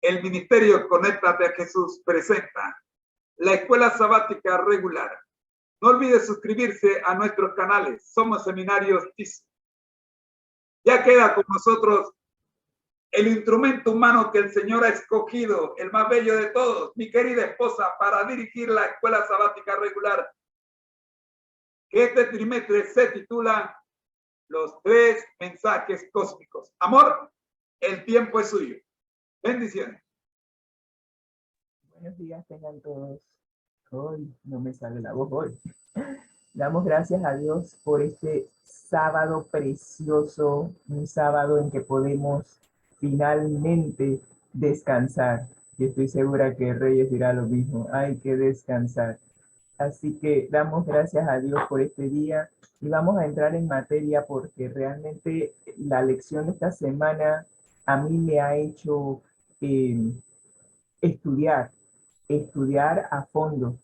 El Ministerio Conéctate a Jesús presenta la Escuela Sabática Regular. No olvide suscribirse a nuestros canales. Somos Seminarios TIS. Ya queda con nosotros el instrumento humano que el Señor ha escogido, el más bello de todos, mi querida esposa, para dirigir la Escuela Sabática Regular, que este trimestre se titula Los 3 mensajes cósmicos. Amor, el tiempo es suyo. Bendiciones. Buenos días tengan todos. Hoy no me sale la voz hoy. Damos gracias a Dios por este sábado precioso, un sábado en que podemos finalmente descansar. Y estoy segura que Reyes dirá lo mismo, hay que descansar. Así que damos gracias a Dios por este día y vamos a entrar en materia porque realmente la lección de esta semana a mí me ha hecho estudiar a fondo,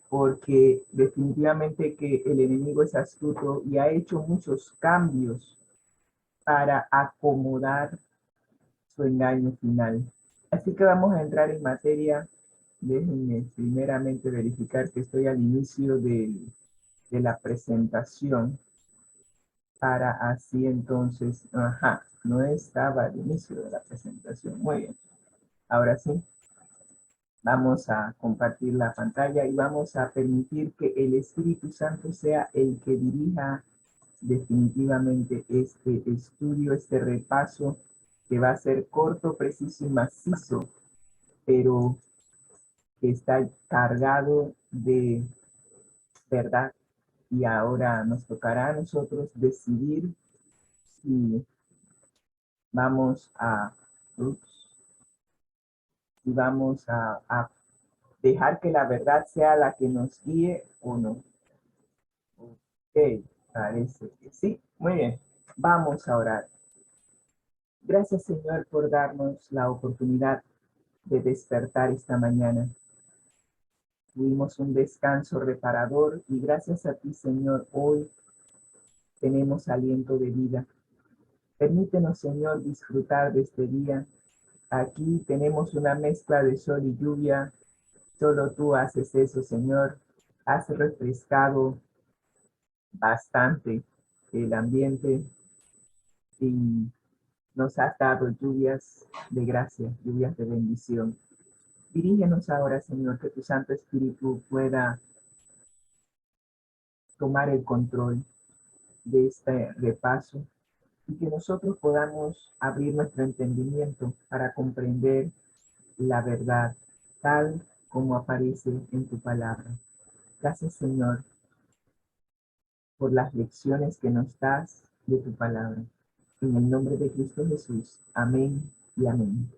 porque definitivamente que el enemigo es astuto y ha hecho muchos cambios para acomodar su engaño final. Así que vamos a entrar en materia. Déjenme primeramente verificar que estoy al inicio de la presentación para así entonces, no estaba al inicio de la presentación. Muy bien, ahora sí. Vamos a compartir la pantalla y vamos a permitir que el Espíritu Santo sea el que dirija definitivamente este estudio, este repaso, que va a ser corto, preciso y macizo, pero que está cargado de verdad. Y ahora nos tocará a nosotros decidir si vamos a dejar que la verdad sea la que nos guíe o no. Ok, parece que sí. Muy bien, vamos a orar. Gracias, Señor, por darnos la oportunidad de despertar esta mañana. Tuvimos un descanso reparador y gracias a ti, Señor, hoy tenemos aliento de vida. Permítenos, Señor, disfrutar de este día. Aquí tenemos una mezcla de sol y lluvia. Solo tú haces eso, Señor. Has refrescado bastante el ambiente y nos has dado lluvias de gracia, lluvias de bendición. Dirígenos ahora, Señor, que tu Santo Espíritu pueda tomar el control de este repaso y que nosotros podamos abrir nuestro entendimiento para comprender la verdad tal como aparece en tu palabra. Gracias, Señor, por las lecciones que nos das de tu palabra. En el nombre de Cristo Jesús. Amén y amén.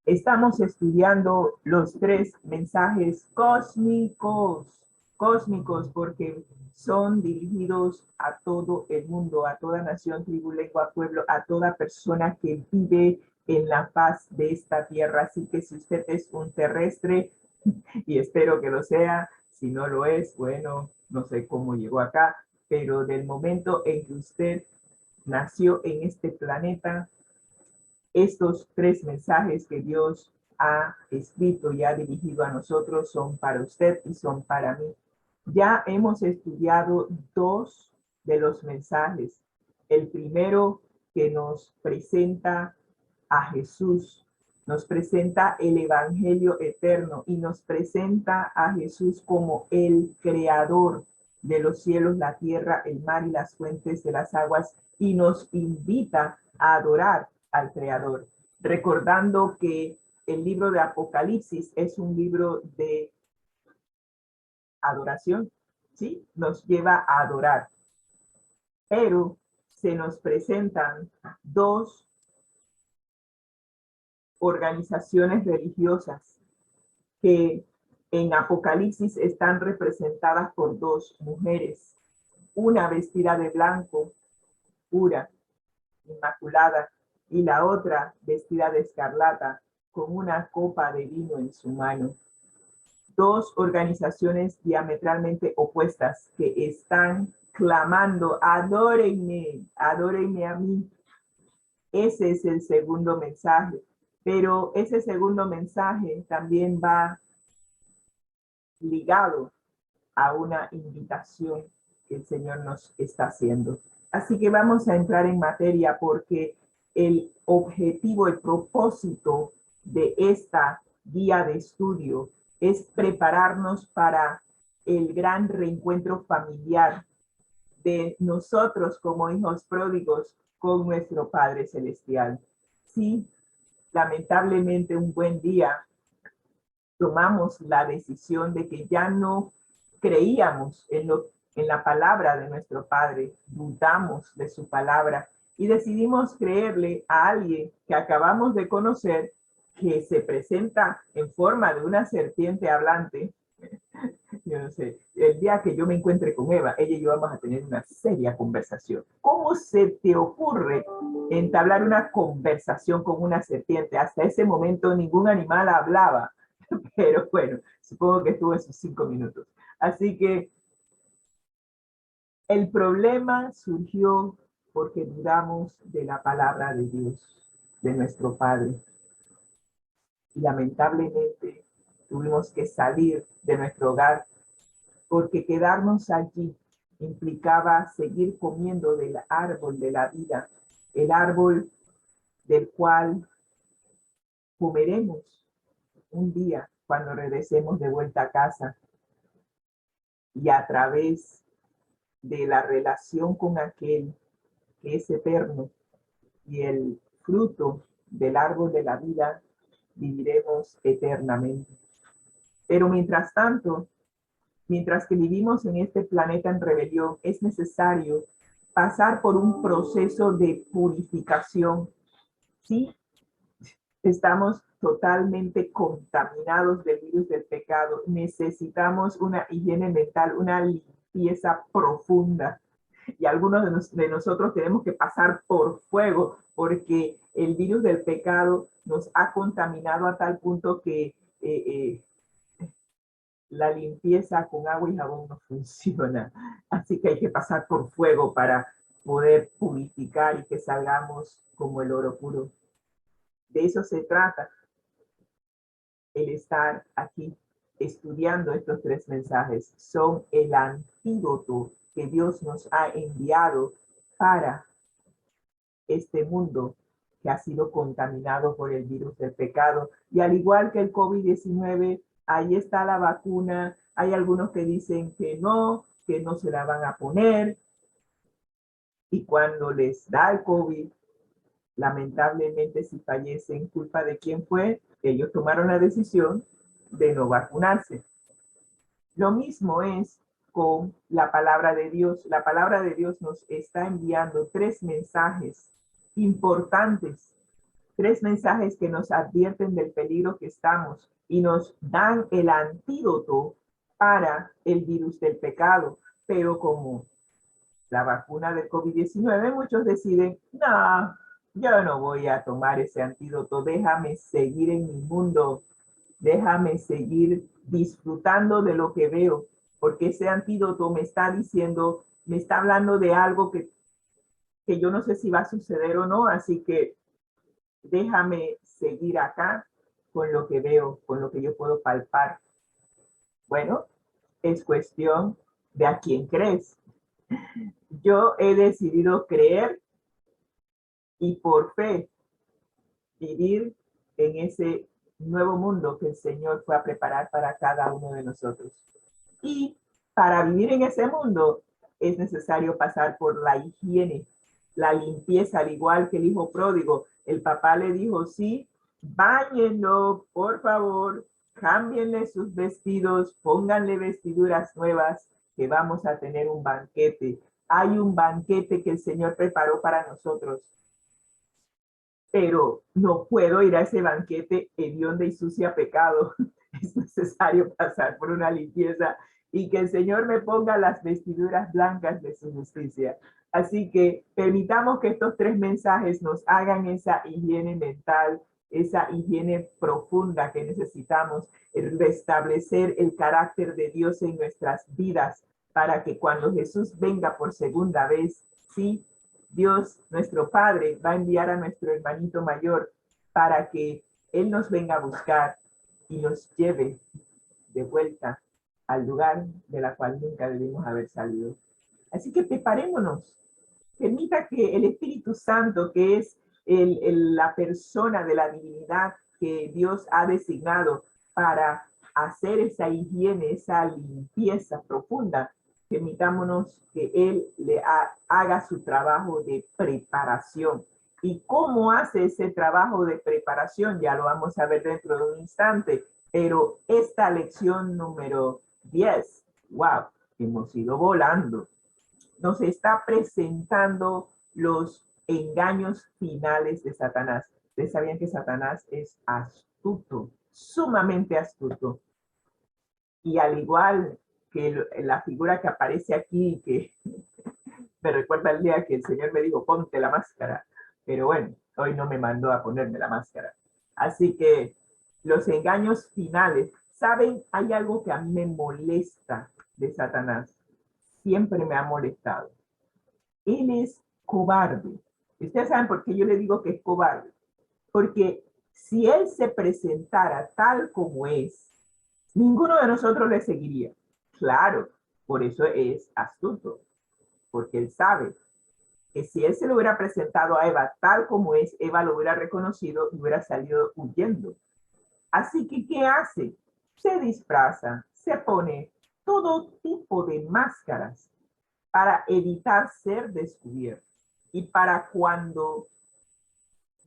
Estamos estudiando los 3 mensajes cósmicos porque son dirigidos a todo el mundo, a toda nación, tribu, lengua, pueblo, a toda persona que vive en la faz de esta tierra. Así que si usted es un terrestre, y espero que lo sea, si no lo es, bueno, no sé cómo llegó acá, pero del momento en que usted nació en este planeta, estos 3 mensajes que Dios ha escrito y ha dirigido a nosotros son para usted y son para mí. Ya hemos estudiado 2 de los mensajes. El primero que nos presenta a Jesús, nos presenta el Evangelio eterno y nos presenta a Jesús como el creador de los cielos, la tierra, el mar y las fuentes de las aguas y nos invita a adorar al Creador, recordando que el libro de Apocalipsis es un libro de adoración, ¿sí? Nos lleva a adorar, pero se nos presentan 2 organizaciones religiosas que en Apocalipsis están representadas por 2 mujeres, una vestida de blanco, pura, inmaculada, y la otra vestida de escarlata, con una copa de vino en su mano. 2 organizaciones diametralmente opuestas que están clamando, adórenme, adórenme a mí. Ese es el segundo mensaje. Pero ese segundo mensaje también va ligado a una invitación que el Señor nos está haciendo. Así que vamos a entrar en materia porque el objetivo, el propósito de esta guía de estudio es prepararnos para el gran reencuentro familiar de nosotros como hijos pródigos con nuestro Padre Celestial. Sí, lamentablemente un buen día tomamos la decisión de que ya no creíamos en la palabra de nuestro Padre, dudamos de su palabra y decidimos creerle a alguien que acabamos de conocer, que se presenta en forma de una serpiente hablante. Yo no sé, el día que yo me encuentre con Eva, ella y yo vamos a tener una seria conversación. ¿Cómo se te ocurre entablar una conversación con una serpiente? Hasta ese momento ningún animal hablaba, pero bueno, supongo que estuvo esos 5 minutos. Así que el problema surgió porque dudamos de la palabra de Dios, de nuestro Padre. Y lamentablemente tuvimos que salir de nuestro hogar porque quedarnos allí implicaba seguir comiendo del árbol de la vida, el árbol del cual comeremos un día cuando regresemos de vuelta a casa. Y a través de la relación con aquel que es eterno y el fruto del árbol de la vida, viviremos eternamente. Pero mientras tanto, mientras que vivimos en este planeta en rebelión, es necesario pasar por un proceso de purificación. Sí, estamos totalmente contaminados del virus del pecado. Necesitamos una higiene mental, una limpieza profunda. Y algunos de nosotros tenemos que pasar por fuego porque el virus del pecado nos ha contaminado a tal punto que la limpieza con agua y jabón no funciona. Así que hay que pasar por fuego para poder purificar y que salgamos como el oro puro. De eso se trata el estar aquí estudiando estos 3 mensajes. Son el antídoto que Dios nos ha enviado para este mundo que ha sido contaminado por el virus del pecado. Y al igual que el COVID-19, ahí está la vacuna. Hay algunos que dicen que no se la van a poner. Y cuando les da el COVID, lamentablemente si fallecen, ¿culpa de quién fue? Ellos tomaron la decisión de no vacunarse. Lo mismo es con la palabra de Dios. La palabra de Dios nos está enviando 3 mensajes importantes, 3 mensajes que nos advierten del peligro que estamos y nos dan el antídoto para el virus del pecado. Pero como la vacuna del COVID-19, muchos deciden, no, yo no voy a tomar ese antídoto, déjame seguir en mi mundo, déjame seguir disfrutando de lo que veo, porque ese antídoto me está diciendo, me está hablando de algo que yo no sé si va a suceder o no, así que déjame seguir acá con lo que veo, con lo que yo puedo palpar. Bueno, es cuestión de a quién crees. Yo he decidido creer y por fe vivir en ese nuevo mundo que el Señor fue a preparar para cada uno de nosotros. Y para vivir en ese mundo es necesario pasar por la higiene, la limpieza, al igual que el hijo pródigo. El papá le dijo, sí, báñenlo, por favor, cámbienle sus vestidos, pónganle vestiduras nuevas, que vamos a tener un banquete. Hay un banquete que el Señor preparó para nosotros. Pero no puedo ir a ese banquete hediondo y sucia pecado. Es necesario pasar por una limpieza y que el Señor me ponga las vestiduras blancas de su justicia. Así que permitamos que estos 3 mensajes nos hagan esa higiene mental, esa higiene profunda que necesitamos, el restablecer el carácter de Dios en nuestras vidas para que cuando Jesús venga por segunda vez, Dios, nuestro Padre, va a enviar a nuestro hermanito mayor para que Él nos venga a buscar y nos lleve de vuelta al lugar de la cual nunca debimos haber salido. Así que preparémonos. Permita que el Espíritu Santo, que es la persona de la divinidad que Dios ha designado para hacer esa higiene, esa limpieza profunda, permitámonos que Él haga su trabajo de preparación. ¿Y cómo hace ese trabajo de preparación? Ya lo vamos a ver dentro de un instante. Pero esta lección número 10, wow, hemos ido volando. Nos está presentando los engaños finales de Satanás. Ustedes sabían que Satanás es astuto, sumamente astuto. Y al igual que la figura que aparece aquí, que me recuerda el día que el Señor me dijo, ponte la máscara. Pero bueno, hoy no me mandó a ponerme la máscara. Así que los engaños finales, ¿saben? Hay algo que a mí me molesta de Satanás. Siempre me ha molestado. Él es cobarde. Ustedes saben por qué yo le digo que es cobarde. Porque si él se presentara tal como es, ninguno de nosotros le seguiría. Claro, por eso es astuto. Porque él sabe que si él se lo hubiera presentado a Eva tal como es, Eva lo hubiera reconocido y hubiera salido huyendo. Así que, ¿qué hace? Se disfraza, se pone todo tipo de máscaras para evitar ser descubierto. Y para cuando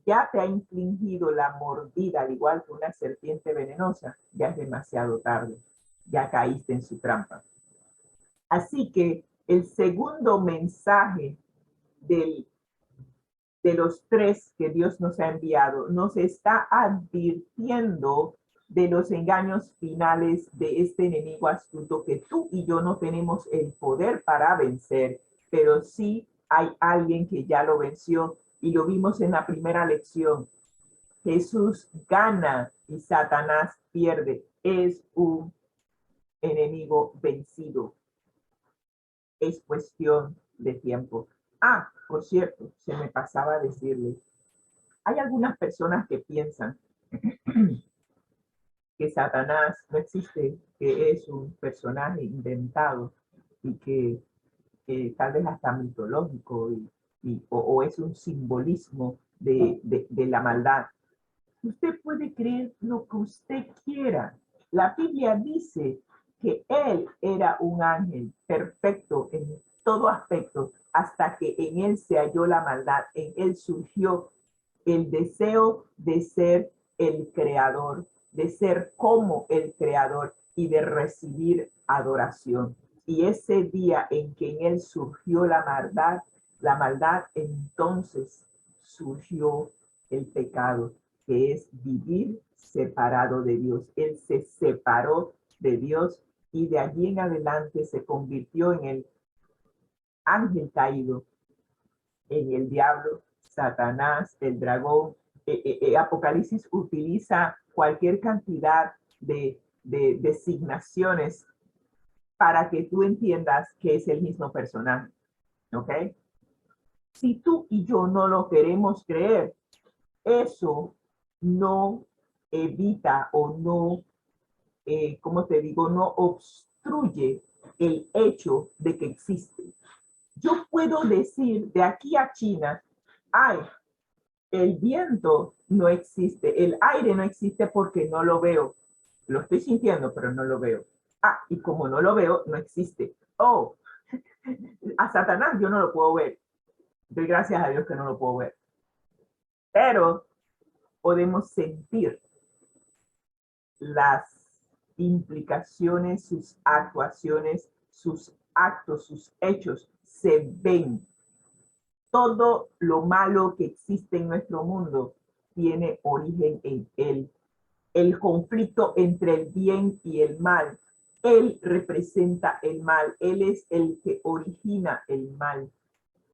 ya te ha infligido la mordida, al igual que una serpiente venenosa, ya es demasiado tarde. Ya caíste en su trampa. Así que el segundo mensaje de los tres que Dios nos ha enviado, nos está advirtiendo de los engaños finales de este enemigo astuto que tú y yo no tenemos el poder para vencer, pero sí hay alguien que ya lo venció y lo vimos en la primera lección. Jesús gana y Satanás pierde. Es un enemigo vencido. Es cuestión de tiempo. Ah, por cierto, se me pasaba a decirle, hay algunas personas que piensan que Satanás no existe, que es un personaje inventado y que tal vez hasta mitológico o es un simbolismo de la maldad. Usted puede creer lo que usted quiera. La Biblia dice que él era un ángel perfecto en todo aspecto, hasta que en él se halló la maldad, en él surgió el deseo de ser el creador, de ser como el creador y de recibir adoración. Y ese día en que en él surgió la maldad, entonces surgió el pecado, que es vivir separado de Dios. Él se separó de Dios y de allí en adelante se convirtió en el ángel caído, en el diablo, Satanás, el dragón. Apocalipsis utiliza cualquier cantidad de designaciones para que tú entiendas que es el mismo personaje. ¿Ok? Si tú y yo no lo queremos creer, eso no evita o no, ¿cómo te digo? No obstruye el hecho de que existe. Yo puedo decir de aquí a China, ay, el viento no existe, el aire no existe porque no lo veo. Lo estoy sintiendo, pero no lo veo. Ah, y como no lo veo, no existe. Oh, a Satanás yo no lo puedo ver. Doy gracias a Dios que no lo puedo ver. Pero podemos sentir las implicaciones, sus actuaciones, sus actos, sus hechos, se ven. Todo lo malo que existe en nuestro mundo tiene origen en él. El conflicto entre el bien y el mal. Él representa el mal. Él es el que origina el mal.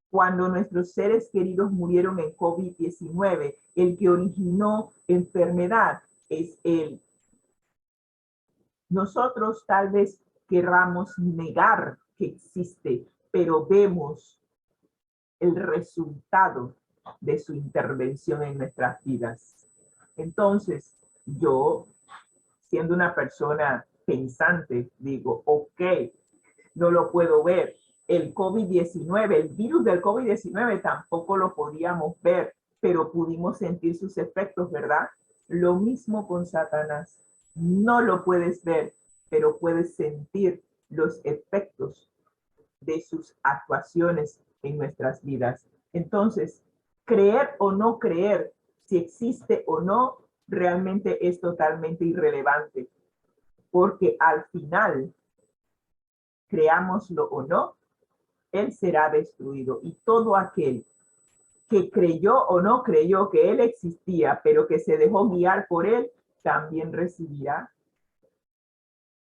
Cuando nuestros seres queridos murieron en COVID-19, el que originó enfermedad es él. Nosotros tal vez querramos negar que existe, pero vemos el resultado de su intervención en nuestras vidas. Entonces, yo, siendo una persona pensante, digo, ok, no lo puedo ver. El COVID-19, el virus del COVID-19 tampoco lo podíamos ver, pero pudimos sentir sus efectos, ¿verdad? Lo mismo con Satanás. No lo puedes ver, pero puedes sentir los efectos de sus actuaciones en nuestras vidas. Entonces, creer o no creer, si existe o no, realmente es totalmente irrelevante, porque al final, creámoslo o no, él será destruido. Y todo aquel que creyó o no creyó que él existía, pero que se dejó guiar por él, también recibirá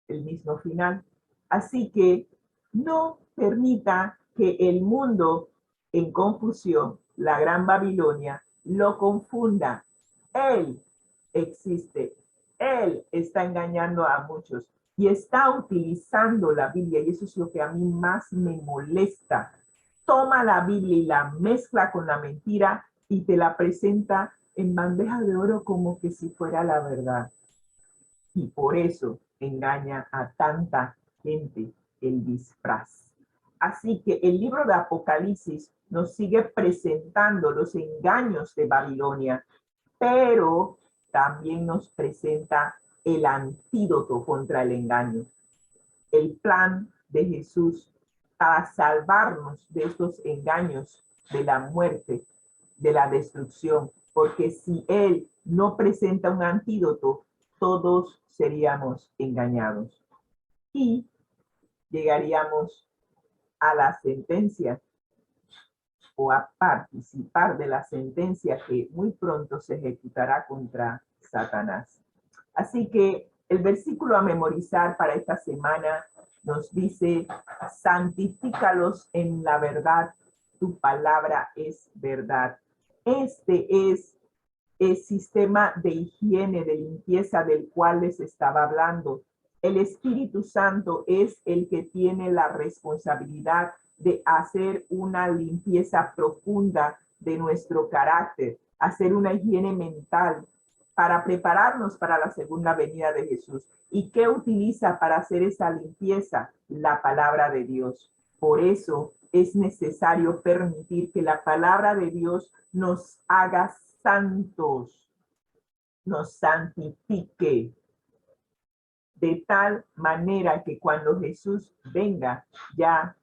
el mismo final. Así que no permita que el mundo en confusión, la gran Babilonia, lo confunda. Él existe. Él está engañando a muchos y está utilizando la Biblia, y eso es lo que a mí más me molesta. Toma la Biblia y la mezcla con la mentira y te la presenta en bandeja de oro como que si fuera la verdad. Y por eso engaña a tanta gente el disfraz. Así que el libro de Apocalipsis nos sigue presentando los engaños de Babilonia, pero también nos presenta el antídoto contra el engaño, el plan de Jesús para salvarnos de estos engaños, de la muerte, de la destrucción, porque si Él no presenta un antídoto, todos seríamos engañados y llegaríamos a la sentencia o a participar de la sentencia que muy pronto se ejecutará contra Satanás. Así que el versículo a memorizar para esta semana nos dice: santifícalos en la verdad, tu palabra es verdad. Este es el sistema de higiene, de limpieza del cual les estaba hablando. El Espíritu Santo es el que tiene la responsabilidad de hacer una limpieza profunda de nuestro carácter, hacer una higiene mental para prepararnos para la segunda venida de Jesús. ¿Y qué utiliza para hacer esa limpieza? La palabra de Dios. Por eso es necesario permitir que la palabra de Dios nos haga santos, nos santifique, de tal manera que cuando Jesús venga ya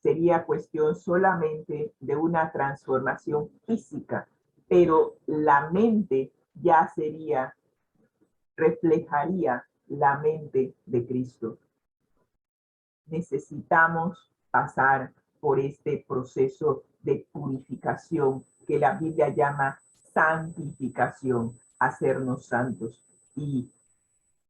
sería cuestión solamente de una transformación física, pero la mente ya sería, reflejaría la mente de Cristo. Necesitamos pasar por este proceso de purificación que la Biblia llama santificación, hacernos santos. Y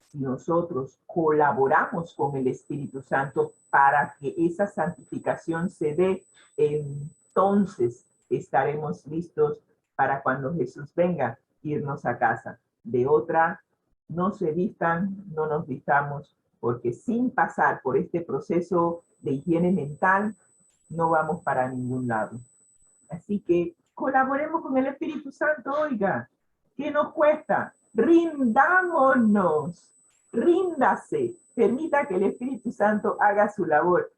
si nosotros colaboramos con el Espíritu Santo para que esa santificación se dé, entonces estaremos listos para cuando Jesús venga, irnos a casa. De otra, no se vistan, no nos vistamos, porque sin pasar por este proceso de higiene mental, no vamos para ningún lado. Así que colaboremos con el Espíritu Santo, oiga, ¿qué nos cuesta? Rindámonos, ríndase, permita que el Espíritu Santo haga su labor.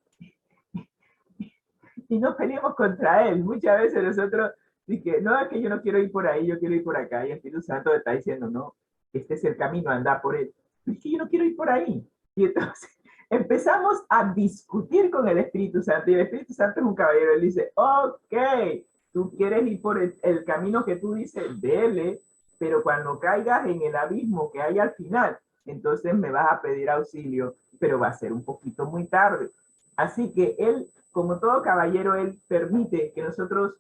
Y no peleemos contra él. Muchas veces nosotros dicen, no, es que yo no quiero ir por ahí, yo quiero ir por acá. Y el Espíritu Santo está diciendo, no, este es el camino, anda por él. Es que yo no quiero ir por ahí. Y entonces empezamos a discutir con el Espíritu Santo. Y el Espíritu Santo es un caballero. Él dice, ok, tú quieres ir por el camino que tú dices, dele, pero cuando caigas en el abismo que hay al final, entonces me vas a pedir auxilio, pero va a ser un poquito muy tarde. Así que él, como todo caballero, él permite que nosotros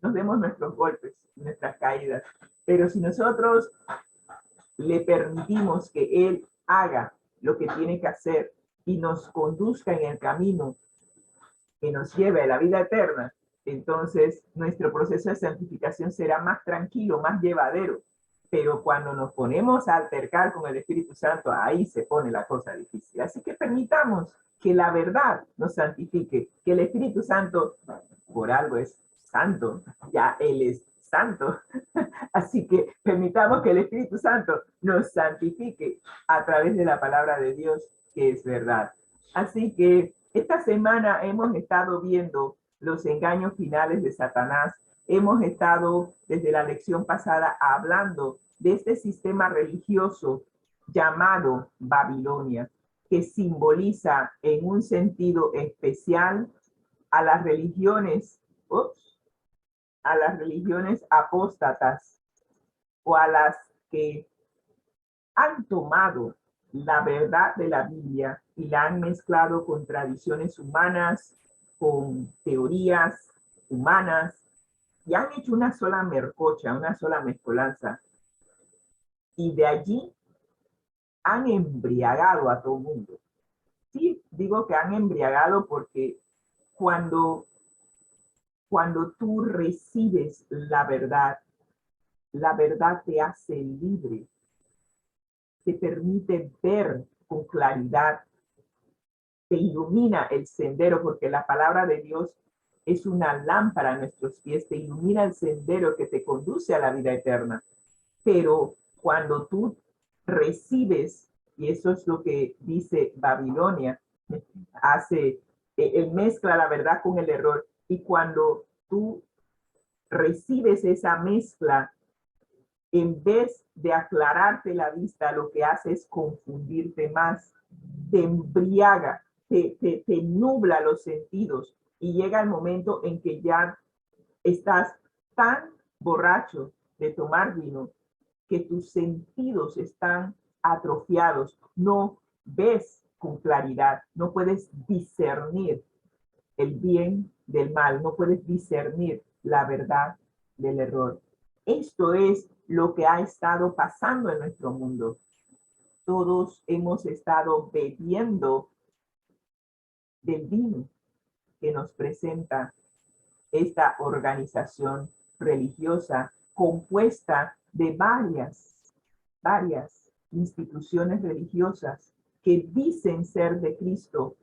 nos demos nuestros golpes, nuestras caídas. Pero si nosotros le permitimos que él haga lo que tiene que hacer y nos conduzca en el camino que nos lleve a la vida eterna, entonces nuestro proceso de santificación será más tranquilo, más llevadero. Pero cuando nos ponemos a altercar con el Espíritu Santo, ahí se pone la cosa difícil. Así que permitamos que la verdad nos santifique, que el Espíritu Santo, por algo es santo, ya Él es Santo. Así que permitamos que el Espíritu Santo nos santifique a través de la palabra de Dios, que es verdad. Así que esta semana hemos estado viendo los engaños finales de Satanás. Hemos estado desde la lección pasada hablando de este sistema religioso llamado Babilonia, que simboliza en un sentido especial a las religiones, a las religiones apóstatas o a las que han tomado la verdad de la Biblia y la han mezclado con tradiciones humanas, con teorías humanas, y han hecho una sola mercocha, una sola mezcolanza. Y de allí han embriagado a todo el mundo. Sí, digo que han embriagado porque cuando tú recibes la verdad te hace libre, te permite ver con claridad, te ilumina el sendero, porque la palabra de Dios es una lámpara a nuestros pies, te ilumina el sendero que te conduce a la vida eterna. Pero cuando tú recibes, y eso es lo que dice Babilonia, él mezcla la verdad con el error, y cuando tú recibes esa mezcla, en vez de aclararte la vista, lo que hace es confundirte más, te embriaga, te nubla los sentidos, y llega el momento en que ya estás tan borracho de tomar vino que tus sentidos están atrofiados, no ves con claridad, no puedes discernir el bien del mal, no puedes discernir la verdad del error. Esto es lo que ha estado pasando en nuestro mundo. Todos hemos estado bebiendo del vino que nos presenta esta organización religiosa compuesta de varias instituciones religiosas que dicen ser de Cristo,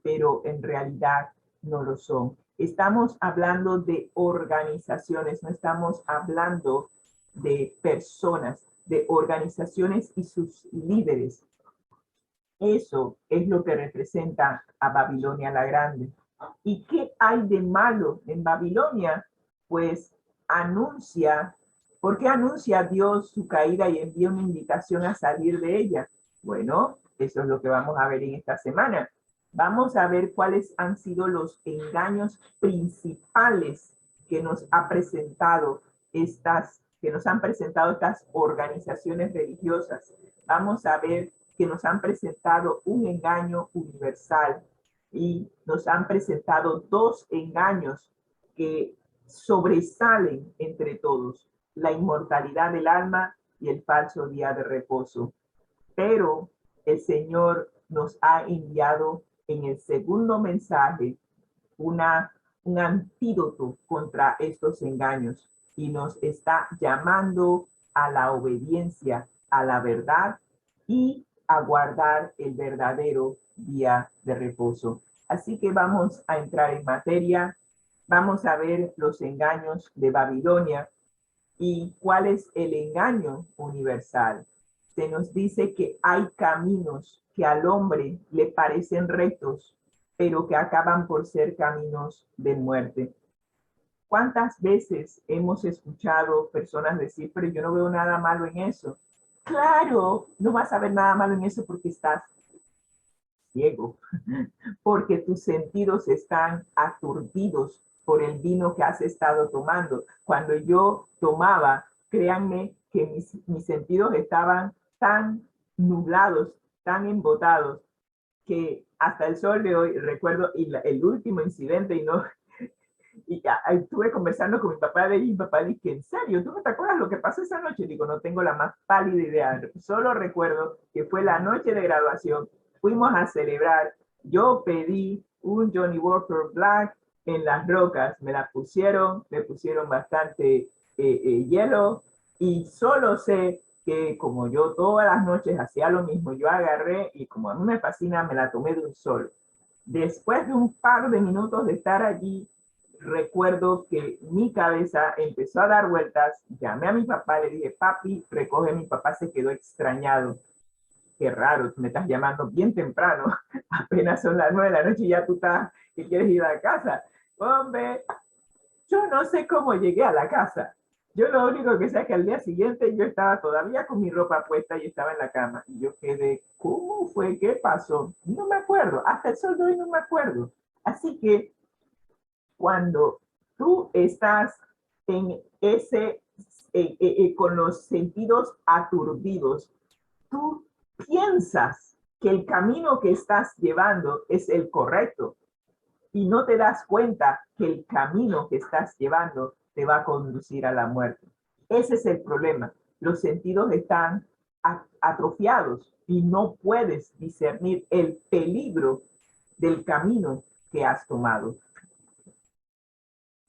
pero en realidad no lo son. Estamos hablando de organizaciones, no estamos hablando de personas, de organizaciones y sus líderes. Eso es lo que representa a Babilonia la Grande. ¿Y qué hay de malo en Babilonia? Pues anuncia, ¿por qué anuncia Dios su caída y envía una invitación a salir de ella? Bueno, eso es lo que vamos a ver en esta semana. Vamos a ver cuáles han sido los engaños principales que nos han presentado estas organizaciones religiosas. Vamos a ver que nos han presentado un engaño universal y nos han presentado dos engaños que sobresalen entre todos: la inmortalidad del alma y el falso día de reposo. Pero el Señor nos ha enviado en el segundo mensaje un antídoto contra estos engaños y nos está llamando a la obediencia, a la verdad y a guardar el verdadero día de reposo. Así que vamos a entrar en materia. Vamos a ver los engaños de Babilonia y cuál es el engaño universal. Se nos dice que hay caminos que al hombre le parecen rectos, pero que acaban por ser caminos de muerte. ¿Cuántas veces hemos escuchado personas decir, pero yo no veo nada malo en eso? Claro, no vas a ver nada malo en eso porque estás ciego, porque tus sentidos están aturdidos por el vino que has estado tomando. Cuando yo tomaba, créanme que mis sentidos estaban tan nublados, tan embotados, que hasta el sol de hoy recuerdo el último incidente y estuve conversando con mi papá y mi papá dice, ¿en serio? ¿Tú no te acuerdas lo que pasó esa noche? Digo, no tengo la más pálida idea. Solo recuerdo que fue la noche de graduación. Fuimos a celebrar. Yo pedí un Johnny Walker Black en las rocas. Me pusieron bastante hielo y solo sé que como yo todas las noches hacía lo mismo, yo agarré y como a mí me fascina, me la tomé de un solo. Después de un par de minutos de estar allí, recuerdo que mi cabeza empezó a dar vueltas, llamé a mi papá, le dije, papi, recoge, mi papá se quedó extrañado. Qué raro, me estás llamando bien temprano, apenas son las 9 de la noche y ya tú estás, que quieres ir a casa. Hombre, yo no sé cómo llegué a la casa. Yo lo único que sé es que al día siguiente yo estaba todavía con mi ropa puesta y estaba en la cama. Y yo quedé, ¿cómo fue? ¿Qué pasó? No me acuerdo, hasta el sol de hoy no me acuerdo. Así que cuando tú estás en ese, con los sentidos aturdidos, tú piensas que el camino que estás llevando es el correcto y no te das cuenta que el camino que estás llevando te va a conducir a la muerte. Ese es el problema. Los sentidos están atrofiados y no puedes discernir el peligro del camino que has tomado.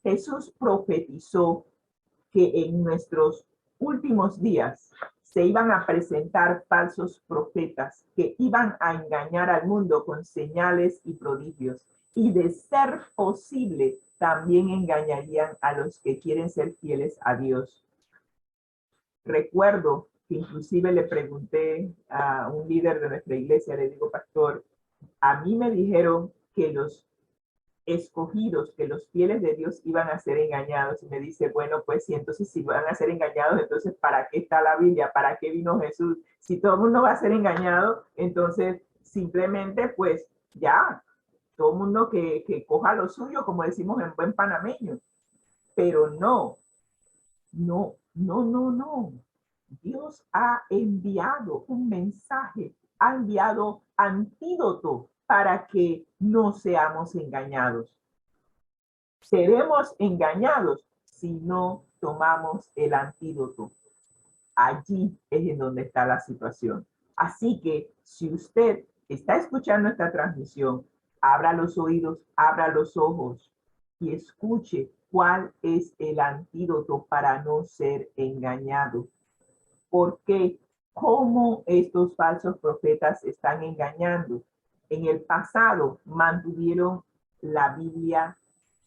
Jesús profetizó que en nuestros últimos días se iban a presentar falsos profetas que iban a engañar al mundo con señales y prodigios, y de ser posible también engañarían a los que quieren ser fieles a Dios. Recuerdo que inclusive le pregunté a un líder de nuestra iglesia, le digo, pastor, a mí me dijeron que los escogidos, que los fieles de Dios iban a ser engañados. Y me dice, bueno, pues sí, entonces si van a ser engañados, entonces ¿para qué está la Biblia? ¿Para qué vino Jesús? Si todo el mundo va a ser engañado, entonces simplemente pues ya, todo el mundo que coja lo suyo, como decimos en buen panameño. Pero no, no, no, no, no. Dios ha enviado un mensaje, ha enviado antídoto para que no seamos engañados. Seremos engañados si no tomamos el antídoto. Allí es en donde está la situación. Así que si usted está escuchando esta transmisión, abra los oídos, abra los ojos y escuche cuál es el antídoto para no ser engañado. Porque cómo estos falsos profetas están engañando. En el pasado mantuvieron la Biblia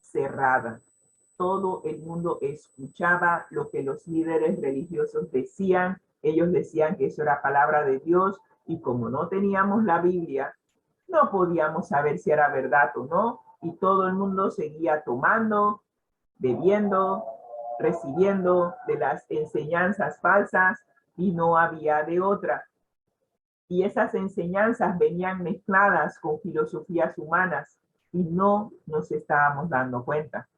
cerrada. Todo el mundo escuchaba lo que los líderes religiosos decían. Ellos decían que eso era palabra de Dios y como no teníamos la Biblia, no podíamos saber si era verdad o no. Y todo el mundo seguía tomando, bebiendo, recibiendo de las enseñanzas falsas y no había de otra. Y esas enseñanzas venían mezcladas con filosofías humanas y no nos estábamos dando cuenta.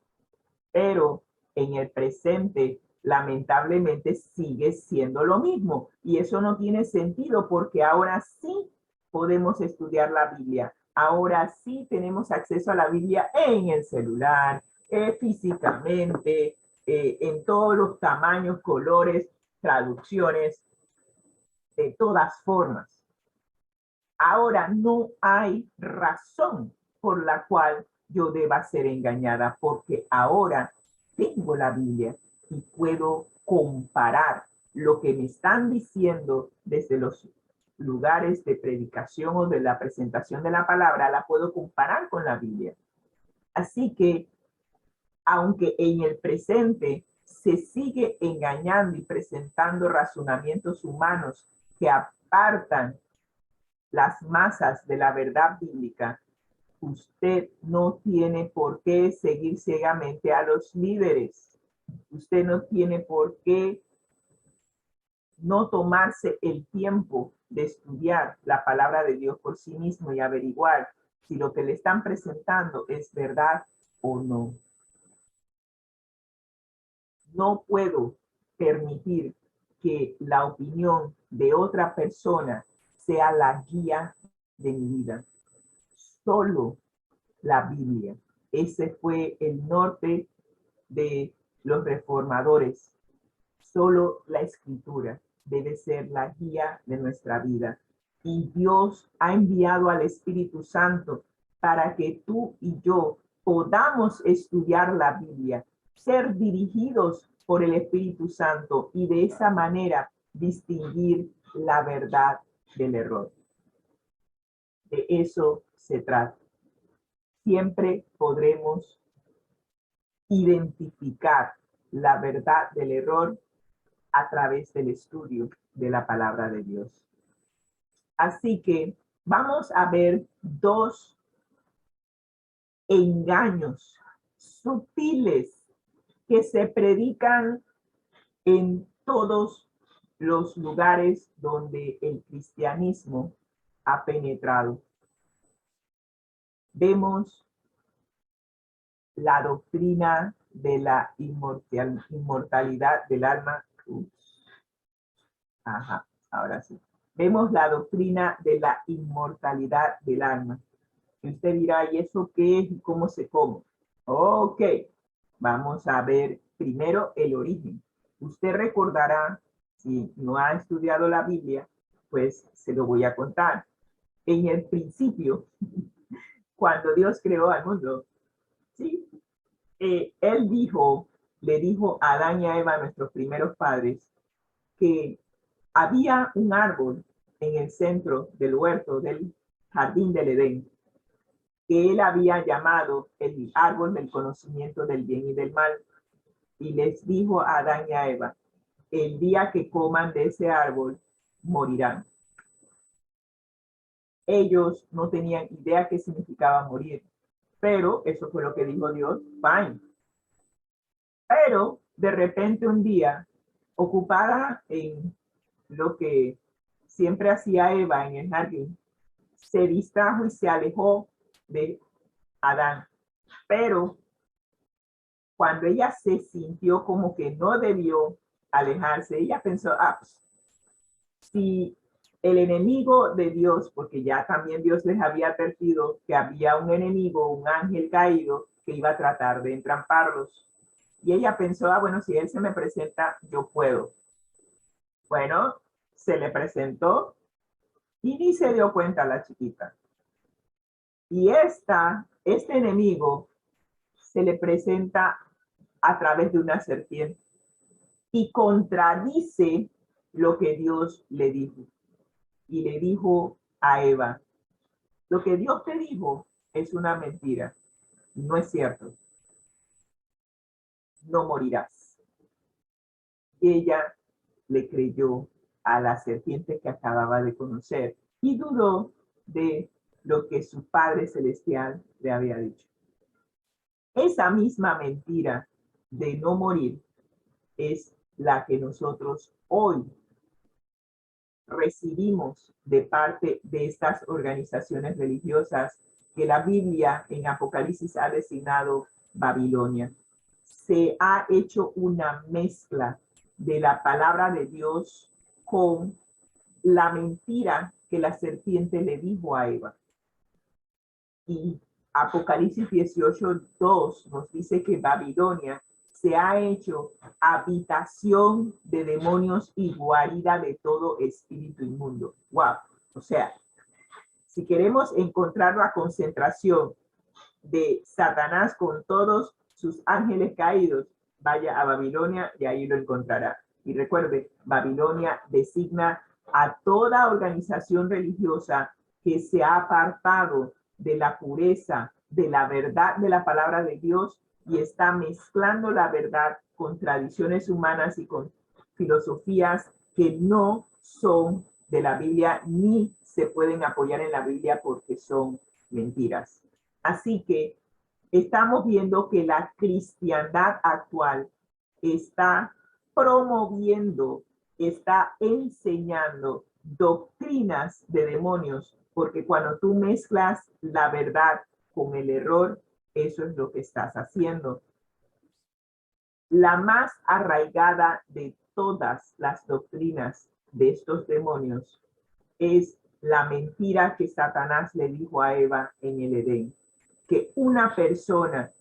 Pero en el presente, lamentablemente, sigue siendo lo mismo. Y eso no tiene sentido porque ahora sí podemos estudiar la Biblia. Ahora sí tenemos acceso a la Biblia en el celular, físicamente, en todos los tamaños, colores, traducciones, de todas formas. Ahora no hay razón por la cual yo deba ser engañada, porque ahora tengo la Biblia y puedo comparar lo que me están diciendo desde los lugares de predicación o de la presentación de la palabra, la puedo comparar con la Biblia. Así que, aunque en el presente se sigue engañando y presentando razonamientos humanos que apartan las masas de la verdad bíblica, usted no tiene por qué seguir ciegamente a los líderes. Usted no tiene por qué no tomarse el tiempo de estudiar la palabra de Dios por sí mismo y averiguar si lo que le están presentando es verdad o no. No puedo permitir que la opinión de otra persona sea la guía de mi vida. Solo la Biblia. Ese fue el norte de los reformadores. Solo la escritura debe ser la guía de nuestra vida. Y Dios ha enviado al Espíritu Santo para que tú y yo podamos estudiar la Biblia, ser dirigidos por el Espíritu Santo y de esa manera distinguir la verdad del error. De eso se trata. Siempre podremos identificar la verdad del error a través del estudio de la palabra de Dios. Así que vamos a ver dos engaños sutiles que se predican en todos los lugares donde el cristianismo ha penetrado. Vemos la doctrina de la inmortalidad del alma. Ajá, ahora sí. Vemos la doctrina de la inmortalidad del alma. Y usted dirá, ¿y eso qué es y cómo se come? Ok, vamos a ver primero el origen. Usted recordará, si no ha estudiado la Biblia, pues se lo voy a contar. En el principio, cuando Dios creó al mundo, ¿sí? Él le dijo a Adán y a Eva, nuestros primeros padres, que había un árbol en el centro del huerto del jardín del Edén, que él había llamado el árbol del conocimiento del bien y del mal. Y les dijo a Adán y a Eva, el día que coman de ese árbol, morirán. Ellos no tenían idea qué significaba morir, pero eso fue lo que dijo Dios, fine. Pero de repente un día, ocupada en lo que siempre hacía Eva en el jardín, se distrajo y se alejó de Adán. Pero cuando ella se sintió como que no debió alejarse, ella pensó, pues, si el enemigo de Dios, porque ya también Dios les había advertido que había un enemigo, un ángel caído, que iba a tratar de entramparlos. Y ella pensó, bueno, si él se me presenta, yo puedo. Bueno, se le presentó y ni se dio cuenta la chiquita. Y este enemigo se le presenta a través de una serpiente y contradice lo que Dios le dijo. Y le dijo a Eva, lo que Dios te dijo es una mentira, no es cierto, no morirás. Y ella le creyó a la serpiente que acababa de conocer y dudó de lo que su Padre Celestial le había dicho. Esa misma mentira de no morir es la que nosotros hoy recibimos de parte de estas organizaciones religiosas que la Biblia en Apocalipsis ha designado Babilonia. Se ha hecho una mezcla de la palabra de Dios con la mentira que la serpiente le dijo a Eva. Y Apocalipsis 18:2 nos dice que Babilonia se ha hecho habitación de demonios y guarida de todo espíritu inmundo. Wow. O sea, si queremos encontrar la concentración de Satanás con todos sus ángeles caídos, vaya a Babilonia y ahí lo encontrará. Y recuerde, Babilonia designa a toda organización religiosa que se ha apartado de la pureza, de la verdad de la palabra de Dios y está mezclando la verdad con tradiciones humanas y con filosofías que no son de la Biblia ni se pueden apoyar en la Biblia porque son mentiras. Así que estamos viendo que la cristiandad actual está promoviendo, está enseñando doctrinas de demonios, porque cuando tú mezclas la verdad con el error, eso es lo que estás haciendo. La más arraigada de todas las doctrinas de estos demonios es la mentira que Satanás le dijo a Eva en el Edén, que una persona,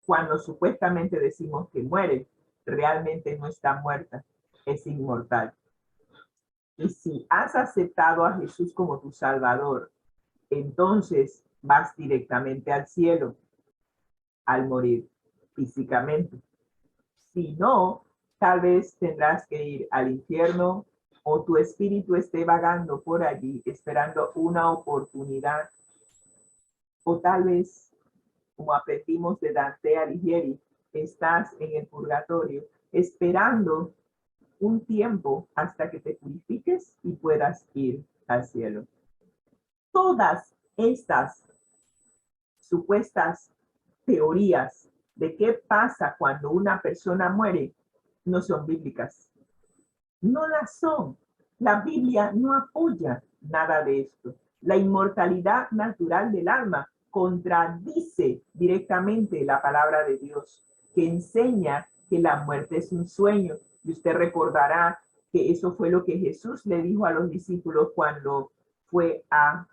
cuando supuestamente decimos que muere, realmente no está muerta, es inmortal. Y si has aceptado a Jesús como tu Salvador, entonces vas directamente al cielo al morir físicamente. Si no, tal vez tendrás que ir al infierno o tu espíritu esté vagando por allí esperando una oportunidad, o tal vez como aprendimos de Dante Alighieri, estás en el purgatorio, esperando un tiempo hasta que te purifiques y puedas ir al cielo. Todas estas supuestas teorías de qué pasa cuando una persona muere no son bíblicas. No las son. La Biblia no apoya nada de esto. La inmortalidad natural del alma contradice directamente la palabra de Dios, que enseña que la muerte es un sueño. Y usted recordará que eso fue lo que Jesús le dijo a los discípulos cuando fue a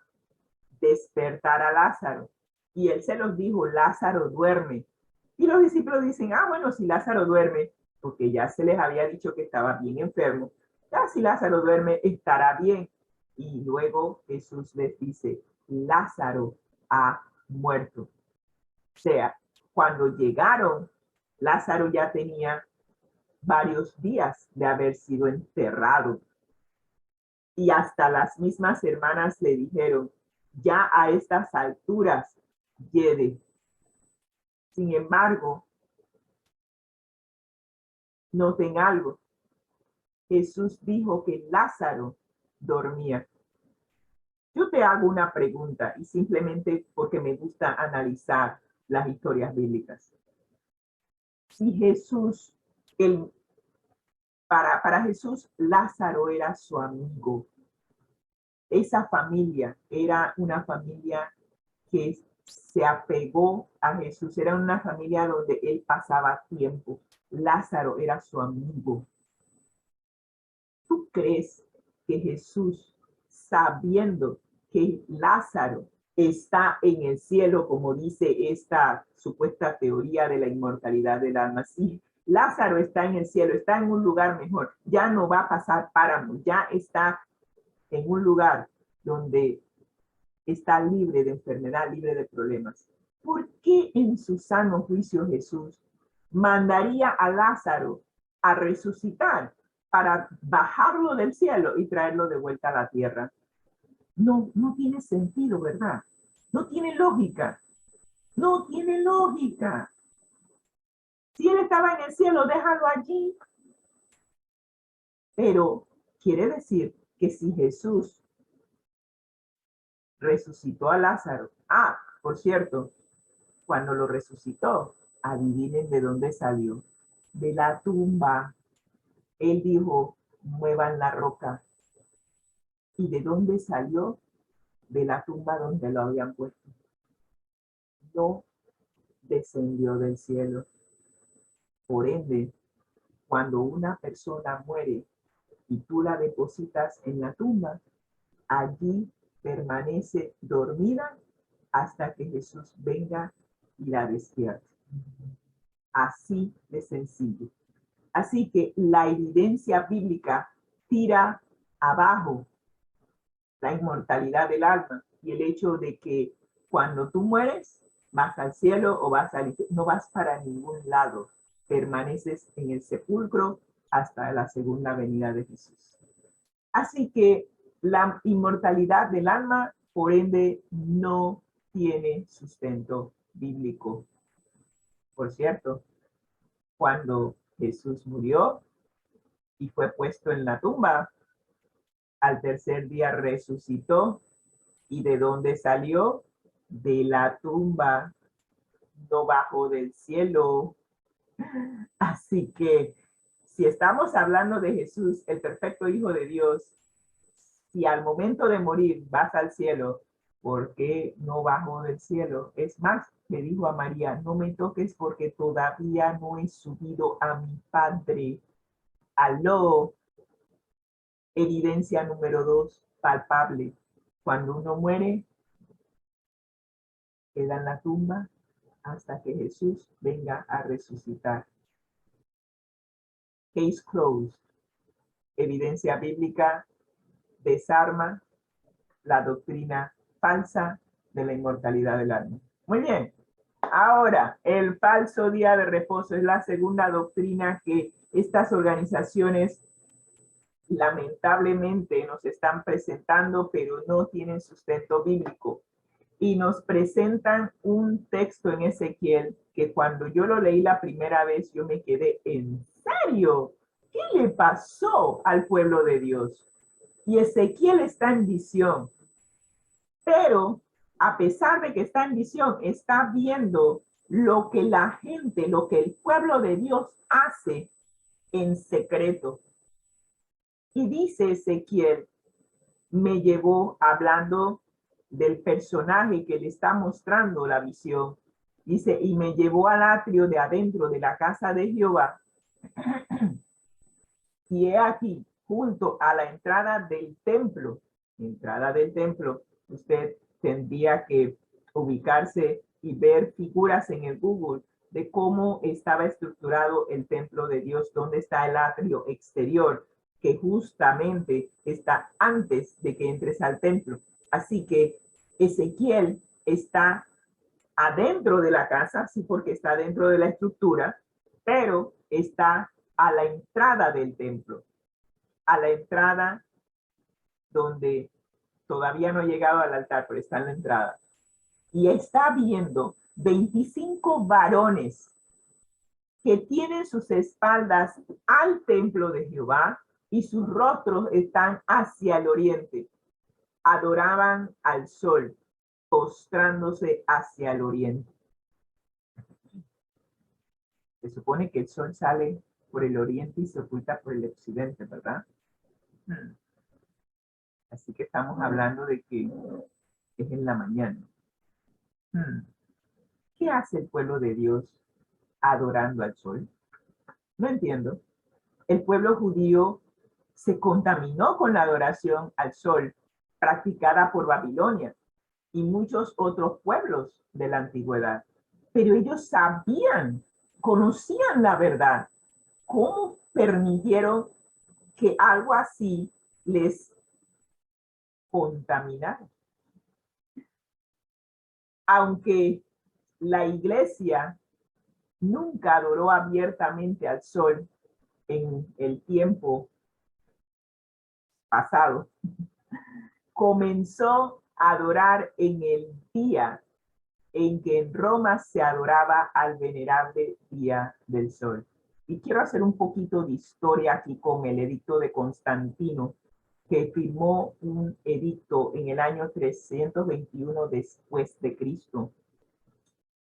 despertar a Lázaro. Y él se los dijo, Lázaro duerme. Y los discípulos dicen, bueno, si Lázaro duerme, porque ya se les había dicho que estaba bien enfermo, ya si Lázaro duerme, estará bien. Y luego Jesús les dice, Lázaro ha muerto. O sea, cuando llegaron, Lázaro ya tenía varios días de haber sido enterrado. Y hasta las mismas hermanas le dijeron, ya a estas alturas lleve. Sin embargo, noten algo. Jesús dijo que Lázaro dormía. Yo te hago una pregunta y simplemente porque me gusta analizar las historias bíblicas. Si Jesús, para Jesús, Lázaro era su amigo. Esa familia era una familia que se apegó a Jesús. Era una familia donde él pasaba tiempo. Lázaro era su amigo. ¿Tú crees que Jesús, sabiendo que Lázaro está en el cielo, como dice esta supuesta teoría de la inmortalidad del alma, si Lázaro está en el cielo, está en un lugar mejor, ya no va a pasar páramo, ya está en un lugar donde está libre de enfermedad, libre de problemas? ¿Por qué en su sano juicio Jesús mandaría a Lázaro a resucitar para bajarlo del cielo y traerlo de vuelta a la tierra? No tiene sentido, ¿verdad? No tiene lógica. No tiene lógica. Si él estaba en el cielo, déjalo allí. Pero quiere decir que si Jesús resucitó a Lázaro, por cierto, cuando lo resucitó, adivinen de dónde salió. De la tumba. Él dijo, muevan la roca. ¿Y de dónde salió? De la tumba donde lo habían puesto. No descendió del cielo. Por ende, cuando una persona muere y tú la depositas en la tumba, allí permanece dormida hasta que Jesús venga y la despierte. Así de sencillo. Así que la evidencia bíblica tira abajo la inmortalidad del alma y el hecho de que cuando tú mueres, vas al cielo o vas al infierno, no vas para ningún lado, permaneces en el sepulcro hasta la segunda venida de Jesús. Así que la inmortalidad del alma, por ende, no tiene sustento bíblico. Por cierto, cuando Jesús murió y fue puesto en la tumba, al tercer día resucitó. ¿Y de dónde salió? De la tumba, no bajó del cielo. Así que si estamos hablando de Jesús, el perfecto Hijo de Dios, si al momento de morir vas al cielo, ¿por qué no bajó del cielo? Es más, le dijo a María, no me toques porque todavía no he subido a mi Padre. Aló. Evidencia número 2, palpable. Cuando uno muere, queda en la tumba hasta que Jesús venga a resucitar. Case closed. Evidencia bíblica desarma la doctrina falsa de la inmortalidad del alma. Muy bien. Ahora, el falso día de reposo es la segunda doctrina que estas organizaciones lamentablemente nos están presentando, pero no tienen sustento bíblico. y nos presentan un texto en Ezequiel que cuando yo lo leí la primera vez, yo me quedé, ¿en serio? ¿Qué le pasó al pueblo de Dios? Y Ezequiel está en visión, pero a pesar de que está en visión, está viendo lo que la gente, lo que el pueblo de Dios hace en secreto. Y dice Ezequiel, me llevó hablando del personaje que le está mostrando la visión. Dice, y me llevó al atrio de adentro de la casa de Jehová. Y he aquí, junto a la entrada del templo, usted tendría que ubicarse y ver figuras en el Google de cómo estaba estructurado el templo de Dios, dónde está el atrio exterior, que justamente está antes de que entres al templo. Así que Ezequiel está adentro de la casa, sí, porque está dentro de la estructura, pero está a la entrada del templo, a la entrada donde todavía no ha llegado al altar, pero está en la entrada. Y está viendo 25 varones que tienen sus espaldas al templo de Jehová y sus rostros están hacia el oriente. Adoraban al sol, postrándose hacia el oriente. Se supone que el sol sale por el oriente y se oculta por el occidente, ¿verdad? Así que estamos hablando de que es en la mañana. ¿Qué hace el pueblo de Dios adorando al sol? No entiendo. El pueblo judío se contaminó con la adoración al sol practicada por Babilonia y muchos otros pueblos de la antigüedad. Pero ellos sabían, conocían la verdad. ¿Cómo permitieron que algo así les contaminara? Aunque la iglesia nunca adoró abiertamente al sol en el tiempo pasado, comenzó a adorar en el día en que en Roma se adoraba al venerable día del sol. Y quiero hacer un poquito de historia aquí con el edicto de Constantino, que firmó un edicto en el año 321 después de Cristo.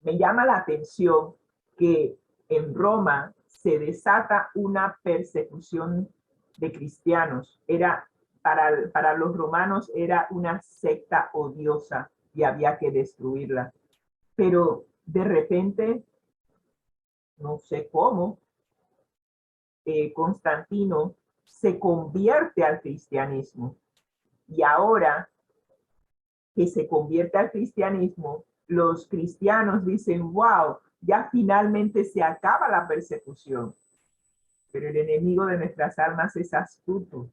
Me llama la atención que en Roma se desata una persecución de cristianos. Para los romanos era una secta odiosa y había que destruirla. Pero de repente, no sé cómo, Constantino se convierte al cristianismo. Y ahora que se convierte al cristianismo, los cristianos dicen, wow, ya finalmente se acaba la persecución. Pero el enemigo de nuestras almas es astuto.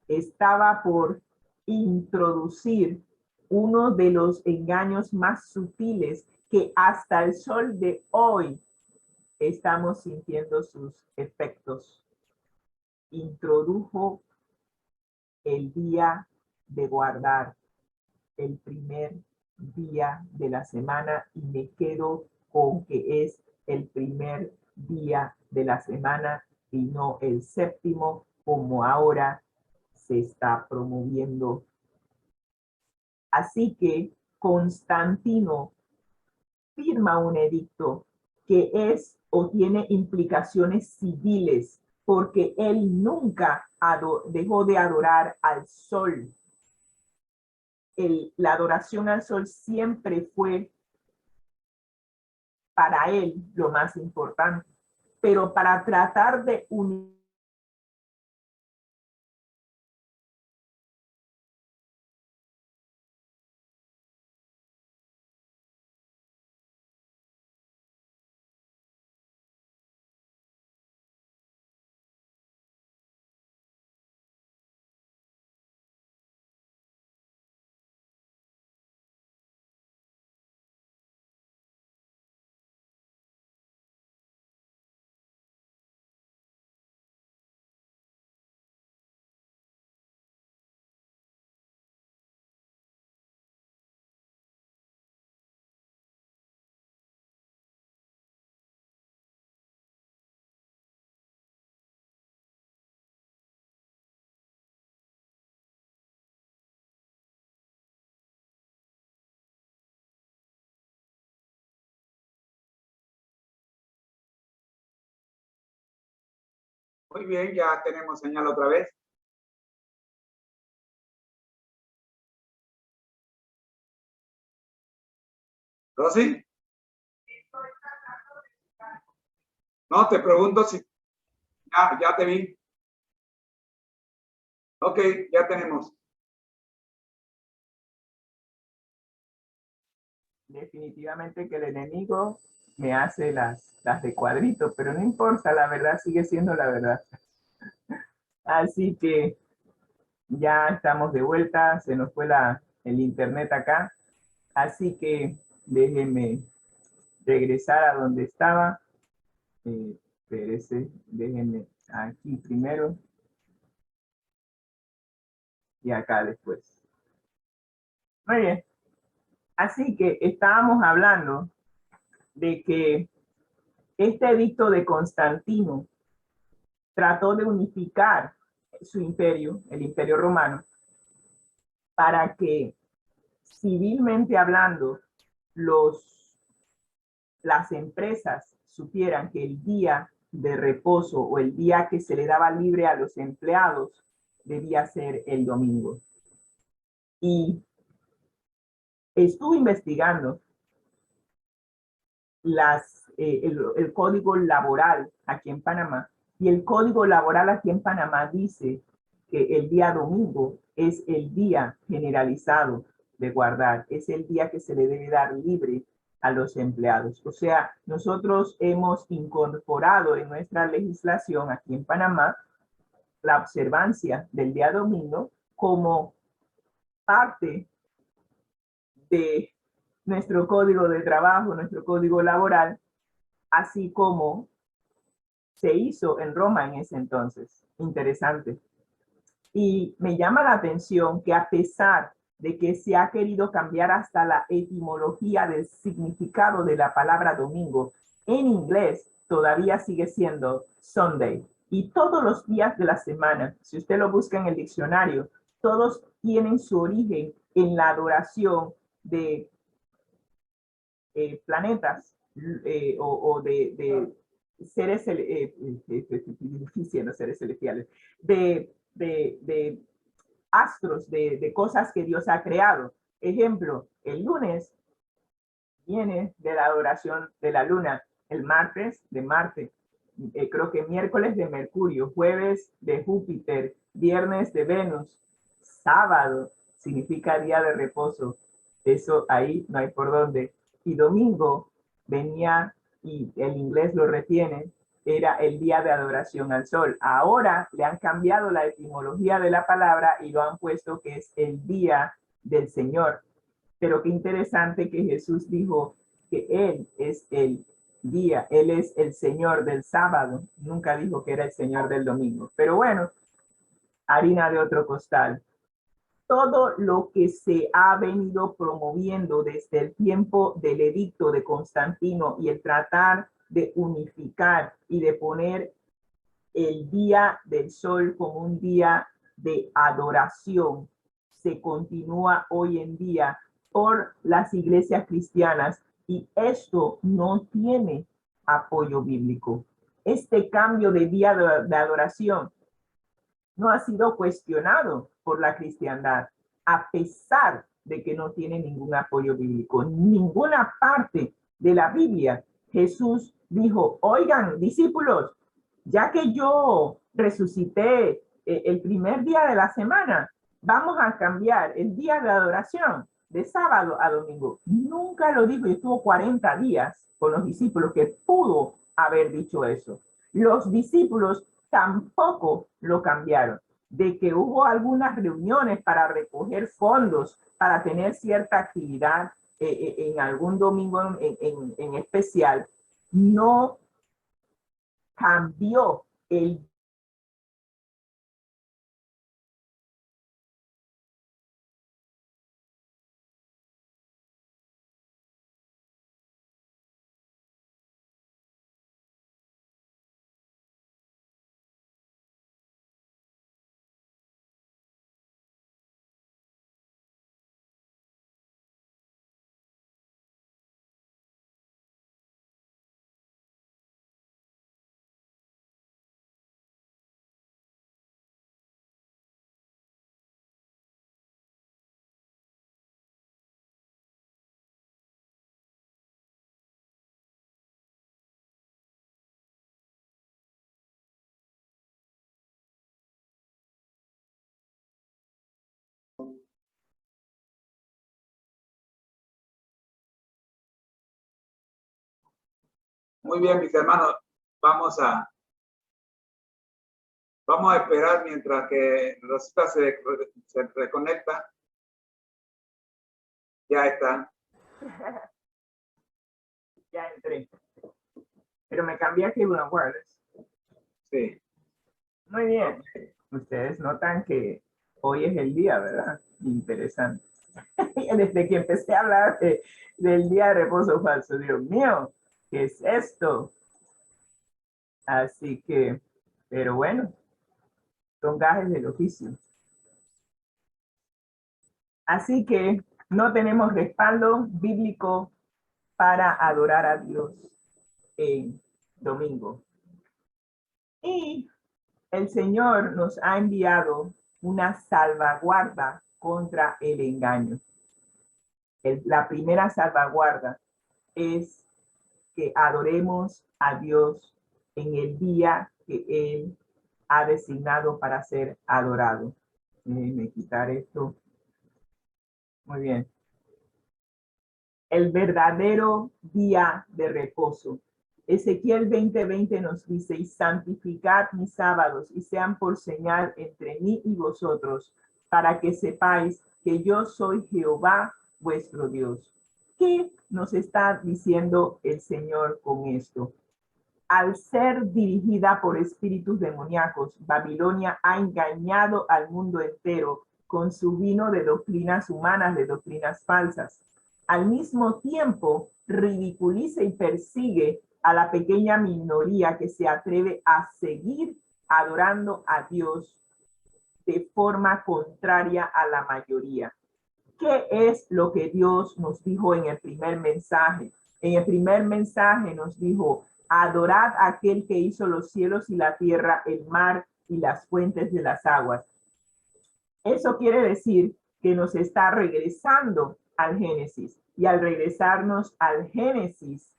Estaba por introducir uno de los engaños más sutiles que hasta el sol de hoy estamos sintiendo sus efectos. Introdujo el día de guardar, el primer día de la semana, y me quedo con que es el primer día de la semana y no el séptimo, como ahora se está promoviendo. Así que Constantino firma un edicto que es o tiene implicaciones civiles, porque él nunca dejó de adorar al sol. La adoración al sol siempre fue para él lo más importante, pero para tratar de unir Muy bien, ya tenemos señal otra vez. Rosy. No, te pregunto si ya te vi. Ok, ya tenemos. Definitivamente que el enemigo me hace las de cuadrito, pero no importa, la verdad sigue siendo la verdad. Así que ya estamos de vuelta, se nos fue el internet acá, así que déjenme regresar a donde estaba. Espérese, déjenme aquí primero y acá después. Muy bien, así que estábamos hablando de que este edicto de Constantino trató de unificar su imperio, el imperio romano, para que civilmente hablando las empresas supieran que el día de reposo o el día que se le daba libre a los empleados debía ser el domingo. Y estuve investigando el código laboral aquí en Panamá, y el código laboral aquí en Panamá dice que el día domingo es el día generalizado de guardar, es el día que se le debe dar libre a los empleados. O sea, nosotros hemos incorporado en nuestra legislación aquí en Panamá la observancia del día domingo como parte de nuestro código de trabajo, nuestro código laboral, así como se hizo en Roma en ese entonces. Interesante. Y me llama la atención que a pesar de que se ha querido cambiar hasta la etimología del significado de la palabra domingo, en inglés todavía sigue siendo Sunday. Y todos los días de la semana, si usted lo busca en el diccionario, todos tienen su origen en la adoración de planetas o de seres, diciendo seres celestiales, de astros, de cosas que Dios ha creado. Ejemplo, el lunes viene de la adoración de la luna, el martes de Marte, creo que miércoles de Mercurio, jueves de Júpiter, viernes de Venus, sábado significa día de reposo, eso ahí no hay por dónde, y domingo venía, y el inglés lo retiene, era el día de adoración al sol. Ahora le han cambiado la etimología de la palabra y lo han puesto que es el día del Señor. Pero qué interesante que Jesús dijo que Él es el día, Él es el Señor del sábado. Nunca dijo que era el Señor del domingo. Pero bueno, harina de otro costal. Todo lo que se ha venido promoviendo desde el tiempo del edicto de Constantino y el tratar de unificar y de poner el día del sol como un día de adoración se continúa hoy en día por las iglesias cristianas, y esto no tiene apoyo bíblico. Este cambio de día de adoración no ha sido cuestionado por la cristiandad, a pesar de que no tiene ningún apoyo bíblico. En ninguna parte de la Biblia Jesús dijo: oigan, discípulos, ya que yo resucité el primer día de la semana, vamos a cambiar el día de adoración de sábado a domingo. Nunca lo dijo, y estuvo 40 días con los discípulos que pudo haber dicho eso. Los discípulos tampoco lo cambiaron. De que hubo algunas reuniones para recoger fondos, para tener cierta actividad en algún domingo en especial, no cambió el Muy bien, mis hermanos, vamos a esperar mientras que Rosita se reconecta. Ya está. Ya entré. Pero me cambié a Cable and Wireless. Sí. Muy bien. Ustedes notan que hoy es el día, ¿verdad? Interesante. Desde que empecé a hablar del día de reposo falso, Dios mío, ¿qué es esto? Así que, pero bueno, son gajes del oficio. Así que no tenemos respaldo bíblico para adorar a Dios en domingo. Y el Señor nos ha enviado una salvaguarda contra el engaño. La primera salvaguarda es que adoremos a Dios en el día que Él ha designado para ser adorado. Déjenme quitar esto. Muy bien. El verdadero día de reposo. Ezequiel 20:20 nos dice, y santificad mis sábados y sean por señal entre mí y vosotros, para que sepáis que yo soy Jehová vuestro Dios. ¿Qué nos está diciendo el Señor con esto? Al ser dirigida por espíritus demoníacos, Babilonia ha engañado al mundo entero con su vino de doctrinas humanas, de doctrinas falsas. Al mismo tiempo, ridiculiza y persigue a la pequeña minoría que se atreve a seguir adorando a Dios de forma contraria a la mayoría. ¿Qué es lo que Dios nos dijo en el primer mensaje? En el primer mensaje nos dijo, adorad a aquel que hizo los cielos y la tierra, el mar y las fuentes de las aguas. Eso quiere decir que nos está regresando al Génesis. Y al regresarnos al Génesis,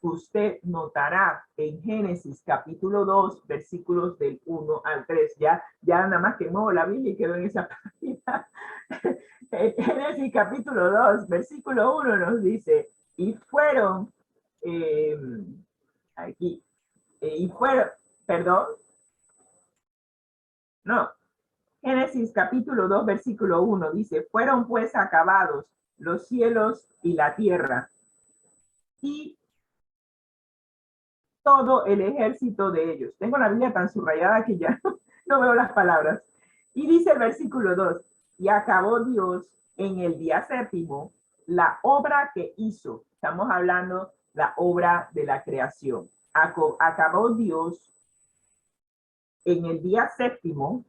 usted notará en Génesis capítulo 2, versículos del 1 al 3. Ya nada más que muevo la Biblia y quedo en esa página. Génesis capítulo 2, versículo 1 nos dice, y fueron, Génesis capítulo 2, versículo 1 dice, fueron pues acabados los cielos y la tierra, y todo el ejército de ellos. Tengo la Biblia tan subrayada que ya no veo las palabras. Y dice el versículo 2, y acabó Dios en el día séptimo la obra que hizo. Estamos hablando la obra de la creación. Acabó Dios en el día séptimo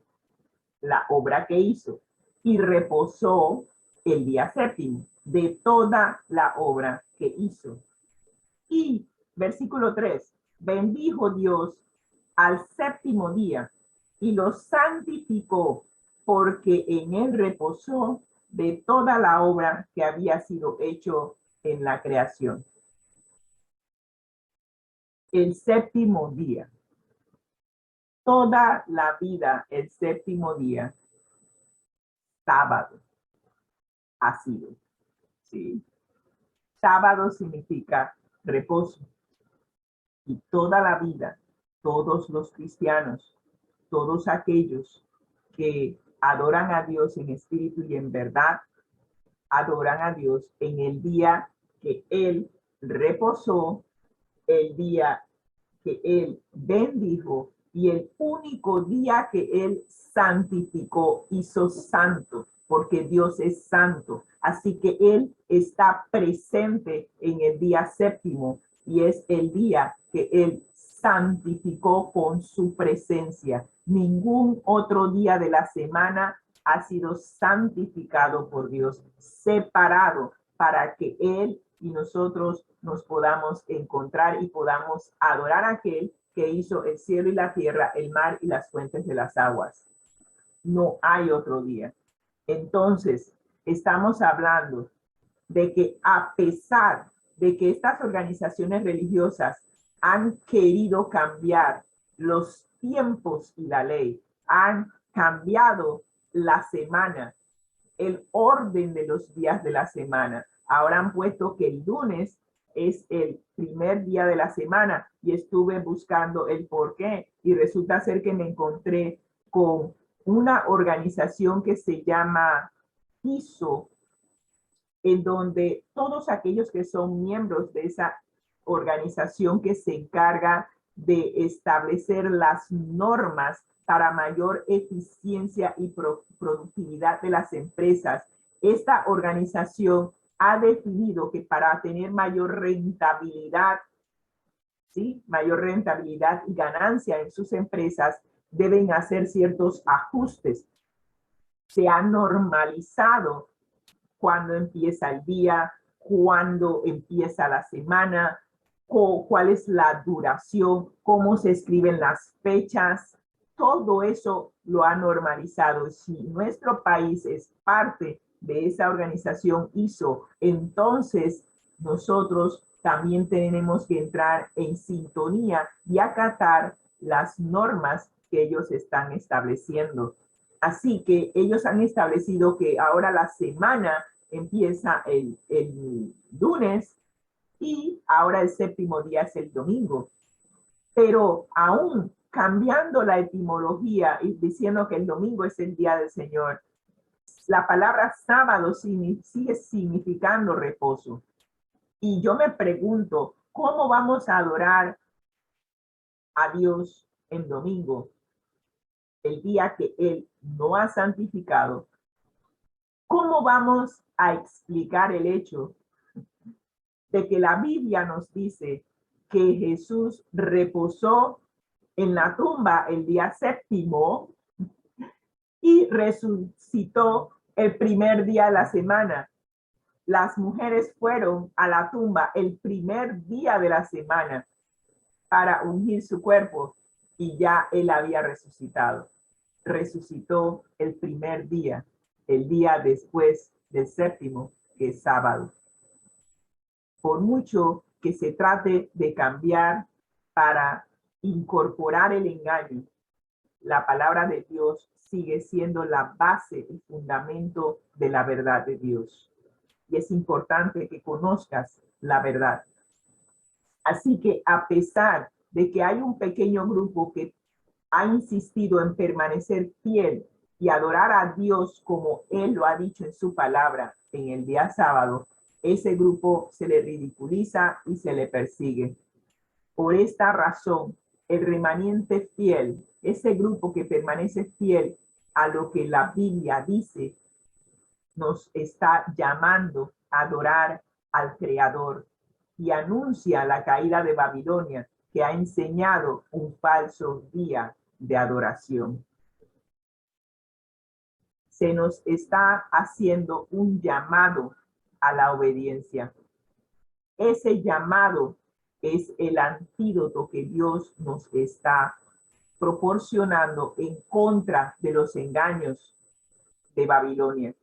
la obra que hizo y reposó el día séptimo de toda la obra que hizo. Y versículo 3, bendijo Dios al séptimo día y lo santificó porque en él reposó de toda la obra que había sido hecho en la creación. El séptimo día. Toda la vida, el séptimo día, sábado, ha sido. ¿Sí? Sábado significa reposo. Y toda la vida, todos los cristianos, todos aquellos que adoran a Dios en espíritu y en verdad, adoran a Dios en el día que Él reposó, el día que Él bendijo y el único día que Él santificó, hizo santo, porque Dios es santo. Así que Él está presente en el día séptimo y es el día que Él santificó con su presencia. Ningún otro día de la semana ha sido santificado por Dios, separado para que Él y nosotros nos podamos encontrar y podamos adorar a aquel que hizo el cielo y la tierra, el mar y las fuentes de las aguas. No hay otro día. Entonces, estamos hablando de que a pesar de que estas organizaciones religiosas han querido cambiar los tiempos y la ley, han cambiado la semana, el orden de los días de la semana. Ahora han puesto que el lunes es el primer día de la semana y estuve buscando el por qué y resulta ser que me encontré con una organización que se llama ISO, en donde todos aquellos que son miembros de esa organización que se encarga de establecer las normas para mayor eficiencia y productividad de las empresas. Esta organización ha definido que para tener mayor rentabilidad, ¿sí? Mayor rentabilidad y ganancia en sus empresas, deben hacer ciertos ajustes. Se ha normalizado cuándo empieza el día, cuándo empieza la semana, cuál es la duración, cómo se escriben las fechas. Todo eso lo ha normalizado. Si nuestro país es parte de esa organización ISO, entonces nosotros también tenemos que entrar en sintonía y acatar las normas que ellos están estableciendo. Así que ellos han establecido que ahora la semana empieza el lunes y ahora el séptimo día es el domingo. Pero aún cambiando la etimología y diciendo que el domingo es el día del Señor, la palabra sábado sigue significando reposo. Y yo me pregunto, ¿cómo vamos a adorar a Dios en domingo, el día que Él no ha santificado? ¿Cómo vamos a explicar el hecho de que la Biblia nos dice que Jesús reposó en la tumba el día séptimo y resucitó el primer día de la semana? Las mujeres fueron a la tumba el primer día de la semana para ungir su cuerpo y ya él había resucitado. Resucitó el primer día, el día después del séptimo, que es sábado. Por mucho que se trate de cambiar para incorporar el engaño, la palabra de Dios sigue siendo la base y fundamento de la verdad de Dios. Y es importante que conozcas la verdad. Así que a pesar de que hay un pequeño grupo que ha insistido en permanecer fiel y adorar a Dios como Él lo ha dicho en su palabra en el día sábado, ese grupo se le ridiculiza y se le persigue. Por esta razón, el remanente fiel, ese grupo que permanece fiel a lo que la Biblia dice, nos está llamando a adorar al Creador y anuncia la caída de Babilonia, que ha enseñado un falso día de adoración. Se nos está haciendo un llamado a la obediencia. Ese llamado es el antídoto que Dios nos está proporcionando en contra de los engaños de Babilonia.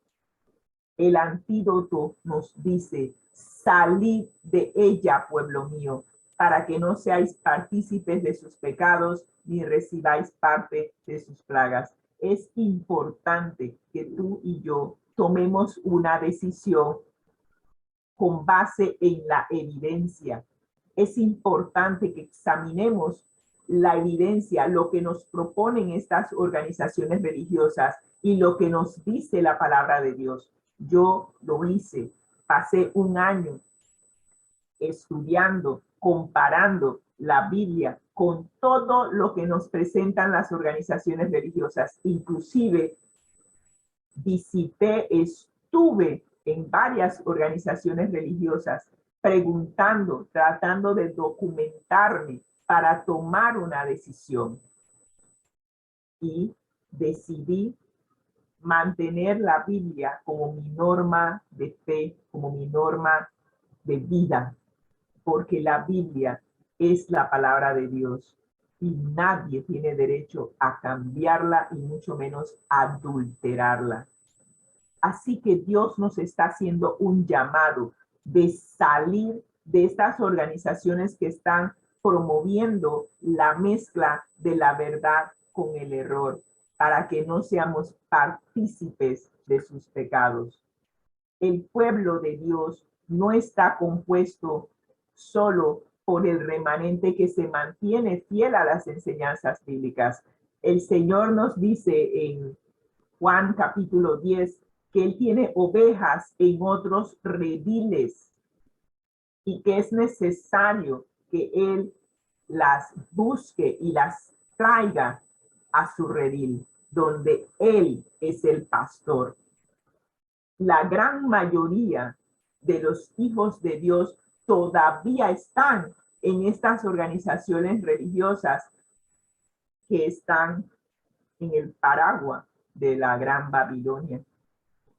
El antídoto nos dice: salid de ella, pueblo mío, para que no seáis partícipes de sus pecados, ni recibáis parte de sus plagas. Es importante que tú y yo tomemos una decisión con base en la evidencia. Es importante que examinemos la evidencia, lo que nos proponen estas organizaciones religiosas y lo que nos dice la palabra de Dios. Yo lo hice, pasé un año estudiando, comparando la Biblia con todo lo que nos presentan las organizaciones religiosas. Inclusive estuve en varias organizaciones religiosas preguntando, tratando de documentarme para tomar una decisión. Y decidí mantener la Biblia como mi norma de fe, como mi norma de vida, porque la Biblia es la palabra de Dios y nadie tiene derecho a cambiarla y mucho menos adulterarla. Así que Dios nos está haciendo un llamado de salir de estas organizaciones que están promoviendo la mezcla de la verdad con el error, para que no seamos partícipes de sus pecados. El pueblo de Dios no está compuesto solo por el remanente que se mantiene fiel a las enseñanzas bíblicas. El Señor nos dice en Juan capítulo 10 que Él tiene ovejas en otros rediles y que es necesario que Él las busque y las traiga a su redil, donde Él es el pastor. La gran mayoría de los hijos de Dios todavía están en estas organizaciones religiosas que están en el paraguas de la Gran Babilonia.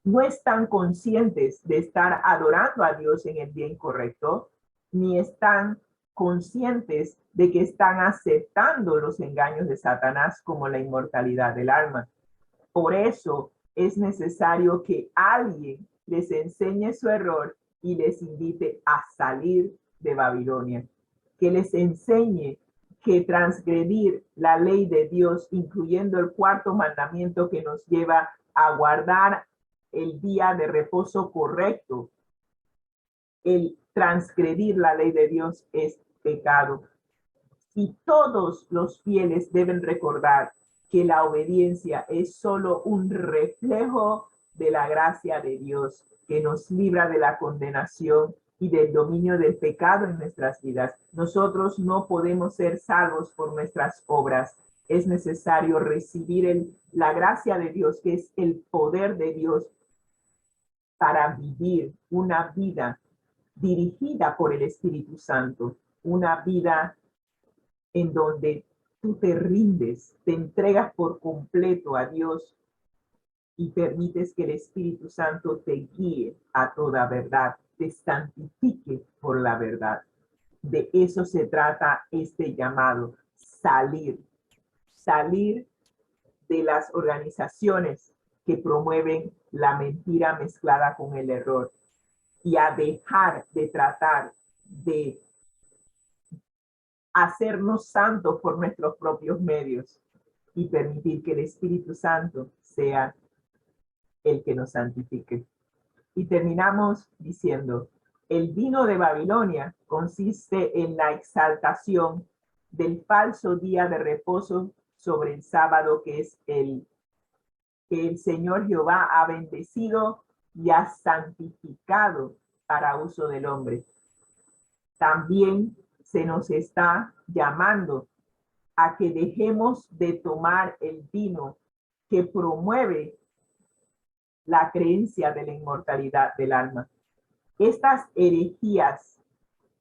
No están conscientes de estar adorando a Dios en el bien correcto, ni están conscientes de que están aceptando los engaños de Satanás como la inmortalidad del alma. Por eso es necesario que alguien les enseñe su error y les invite a salir de Babilonia, que les enseñe que transgredir la ley de Dios, incluyendo el cuarto mandamiento que nos lleva a guardar el día de reposo correcto, el transgredir la ley de Dios es pecado. Y todos los fieles deben recordar que la obediencia es solo un reflejo de la gracia de Dios que nos libra de la condenación y del dominio del pecado en nuestras vidas. Nosotros no podemos ser salvos por nuestras obras. Es necesario recibir la gracia de Dios, que es el poder de Dios, para vivir una vida dirigida por el Espíritu Santo, una vida en donde tú te rindes, te entregas por completo a Dios y permites que el Espíritu Santo te guíe a toda verdad, te santifique por la verdad. De eso se trata este llamado, salir de las organizaciones que promueven la mentira mezclada con el error y a dejar de tratar de hacernos santos por nuestros propios medios y permitir que el Espíritu Santo sea el que nos santifique. Y terminamos diciendo, el vino de Babilonia consiste en la exaltación del falso día de reposo sobre el sábado, que es que el Señor Jehová ha bendecido y ha santificado para uso del hombre. También se nos está llamando a que dejemos de tomar el vino que promueve la creencia de la inmortalidad del alma. Estas herejías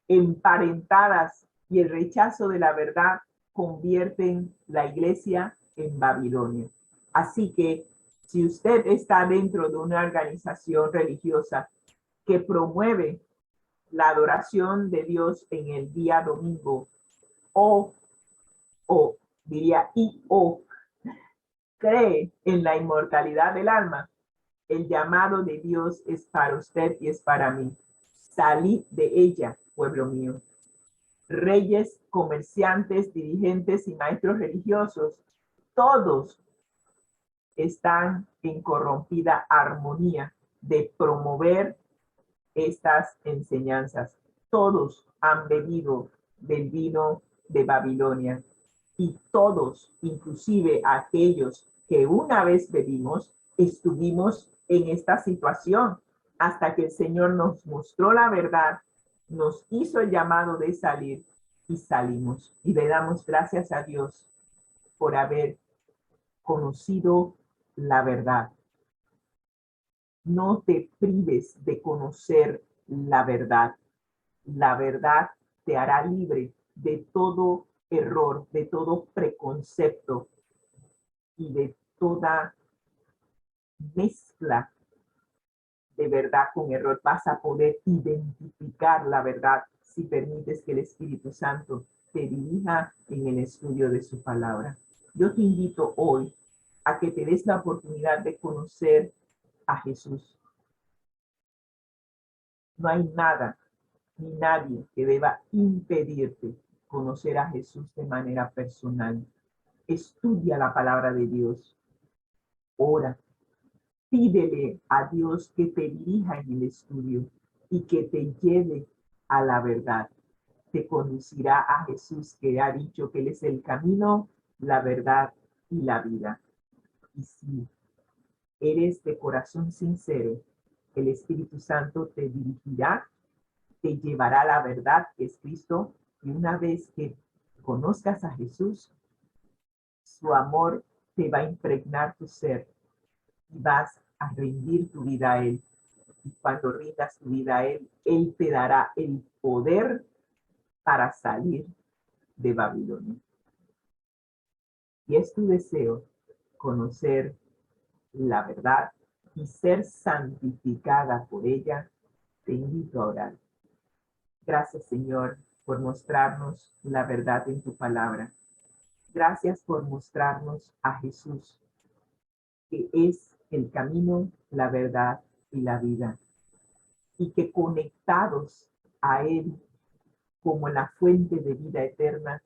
emparentadas y el rechazo de la verdad convierten la iglesia en Babilonia. Así que si usted está dentro de una organización religiosa que promueve la adoración de Dios en el día domingo, o cree en la inmortalidad del alma, el llamado de Dios es para usted y es para mí. Salid de ella, pueblo mío. Reyes, comerciantes, dirigentes y maestros religiosos, todos están en corrompida armonía de promover estas enseñanzas. Todos han bebido del vino de Babilonia y todos, inclusive aquellos que una vez bebimos, estuvimos en esta situación hasta que el Señor nos mostró la verdad, nos hizo el llamado de salir y salimos. Y le damos gracias a Dios por haber conocido la verdad. No te prives de conocer la verdad. La verdad te hará libre de todo error, de todo preconcepto y de toda mezcla de verdad con error. Vas a poder identificar la verdad si permites que el Espíritu Santo te dirija en el estudio de su palabra. Yo te invito hoy a que te des la oportunidad de conocer a Jesús. No hay nada ni nadie que deba impedirte conocer a Jesús de manera personal. Estudia la palabra de Dios. Ora. Pídele a Dios que te dirija en el estudio y que te lleve a la verdad. te conducirá a Jesús, que ha dicho que Él es el camino, la verdad y la vida. Y si eres de corazón sincero, el Espíritu Santo te dirigirá, te llevará a la verdad, que es Cristo, y una vez que conozcas a Jesús, su amor te va a impregnar tu ser y vas a rendir tu vida a Él. Y cuando rindas tu vida a Él, Él te dará el poder para salir de Babilonia. Y es tu deseo conocer la verdad y ser santificada por ella. Te invito a orar. Gracias, Señor, por mostrarnos la verdad en tu palabra. Gracias por mostrarnos a Jesús, que es el camino, la verdad y la vida. Y que conectados a Él como la fuente de vida eterna,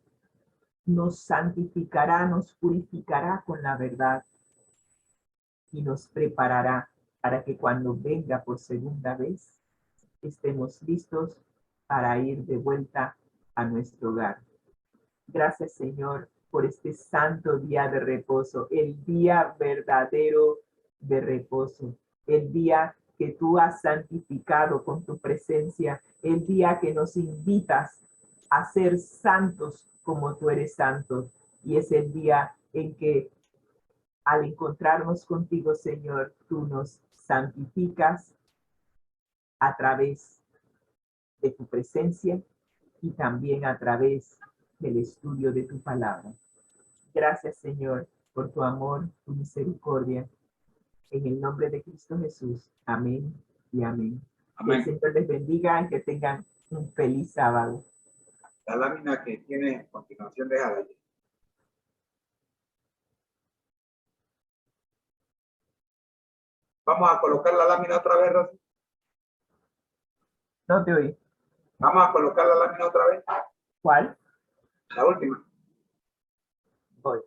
nos santificará, nos purificará con la verdad y nos preparará para que cuando venga por segunda vez estemos listos para ir de vuelta a nuestro hogar. Gracias, Señor, por este santo día de reposo, el día verdadero de reposo, el día que tú has santificado con tu presencia, el día que nos invitas a ser santos como tú eres santo. Y es el día en que al encontrarnos contigo, Señor, tú nos santificas a través de tu presencia y también a través del estudio de tu palabra. Gracias, Señor, por tu amor, tu misericordia. En el nombre de Cristo Jesús. Amén y amén. Amén. Que el Señor les bendiga y que tengan un feliz sábado. La lámina que tiene a continuación, déjala allí. Vamos a colocar la lámina otra vez, Rosy. No te oí. Vamos a colocar la lámina otra vez. ¿Cuál? La última. Voy.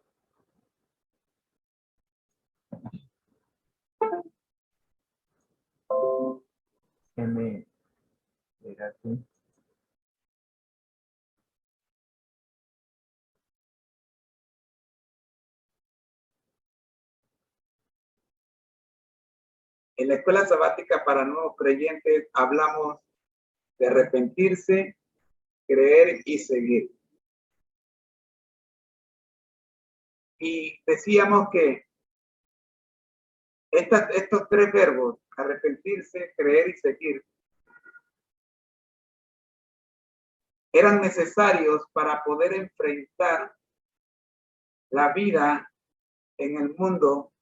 Espérate. En la escuela sabática para nuevos creyentes hablamos de arrepentirse, creer y seguir. Y decíamos que estos tres verbos, arrepentirse, creer y seguir, eran necesarios para poder enfrentar la vida en el mundo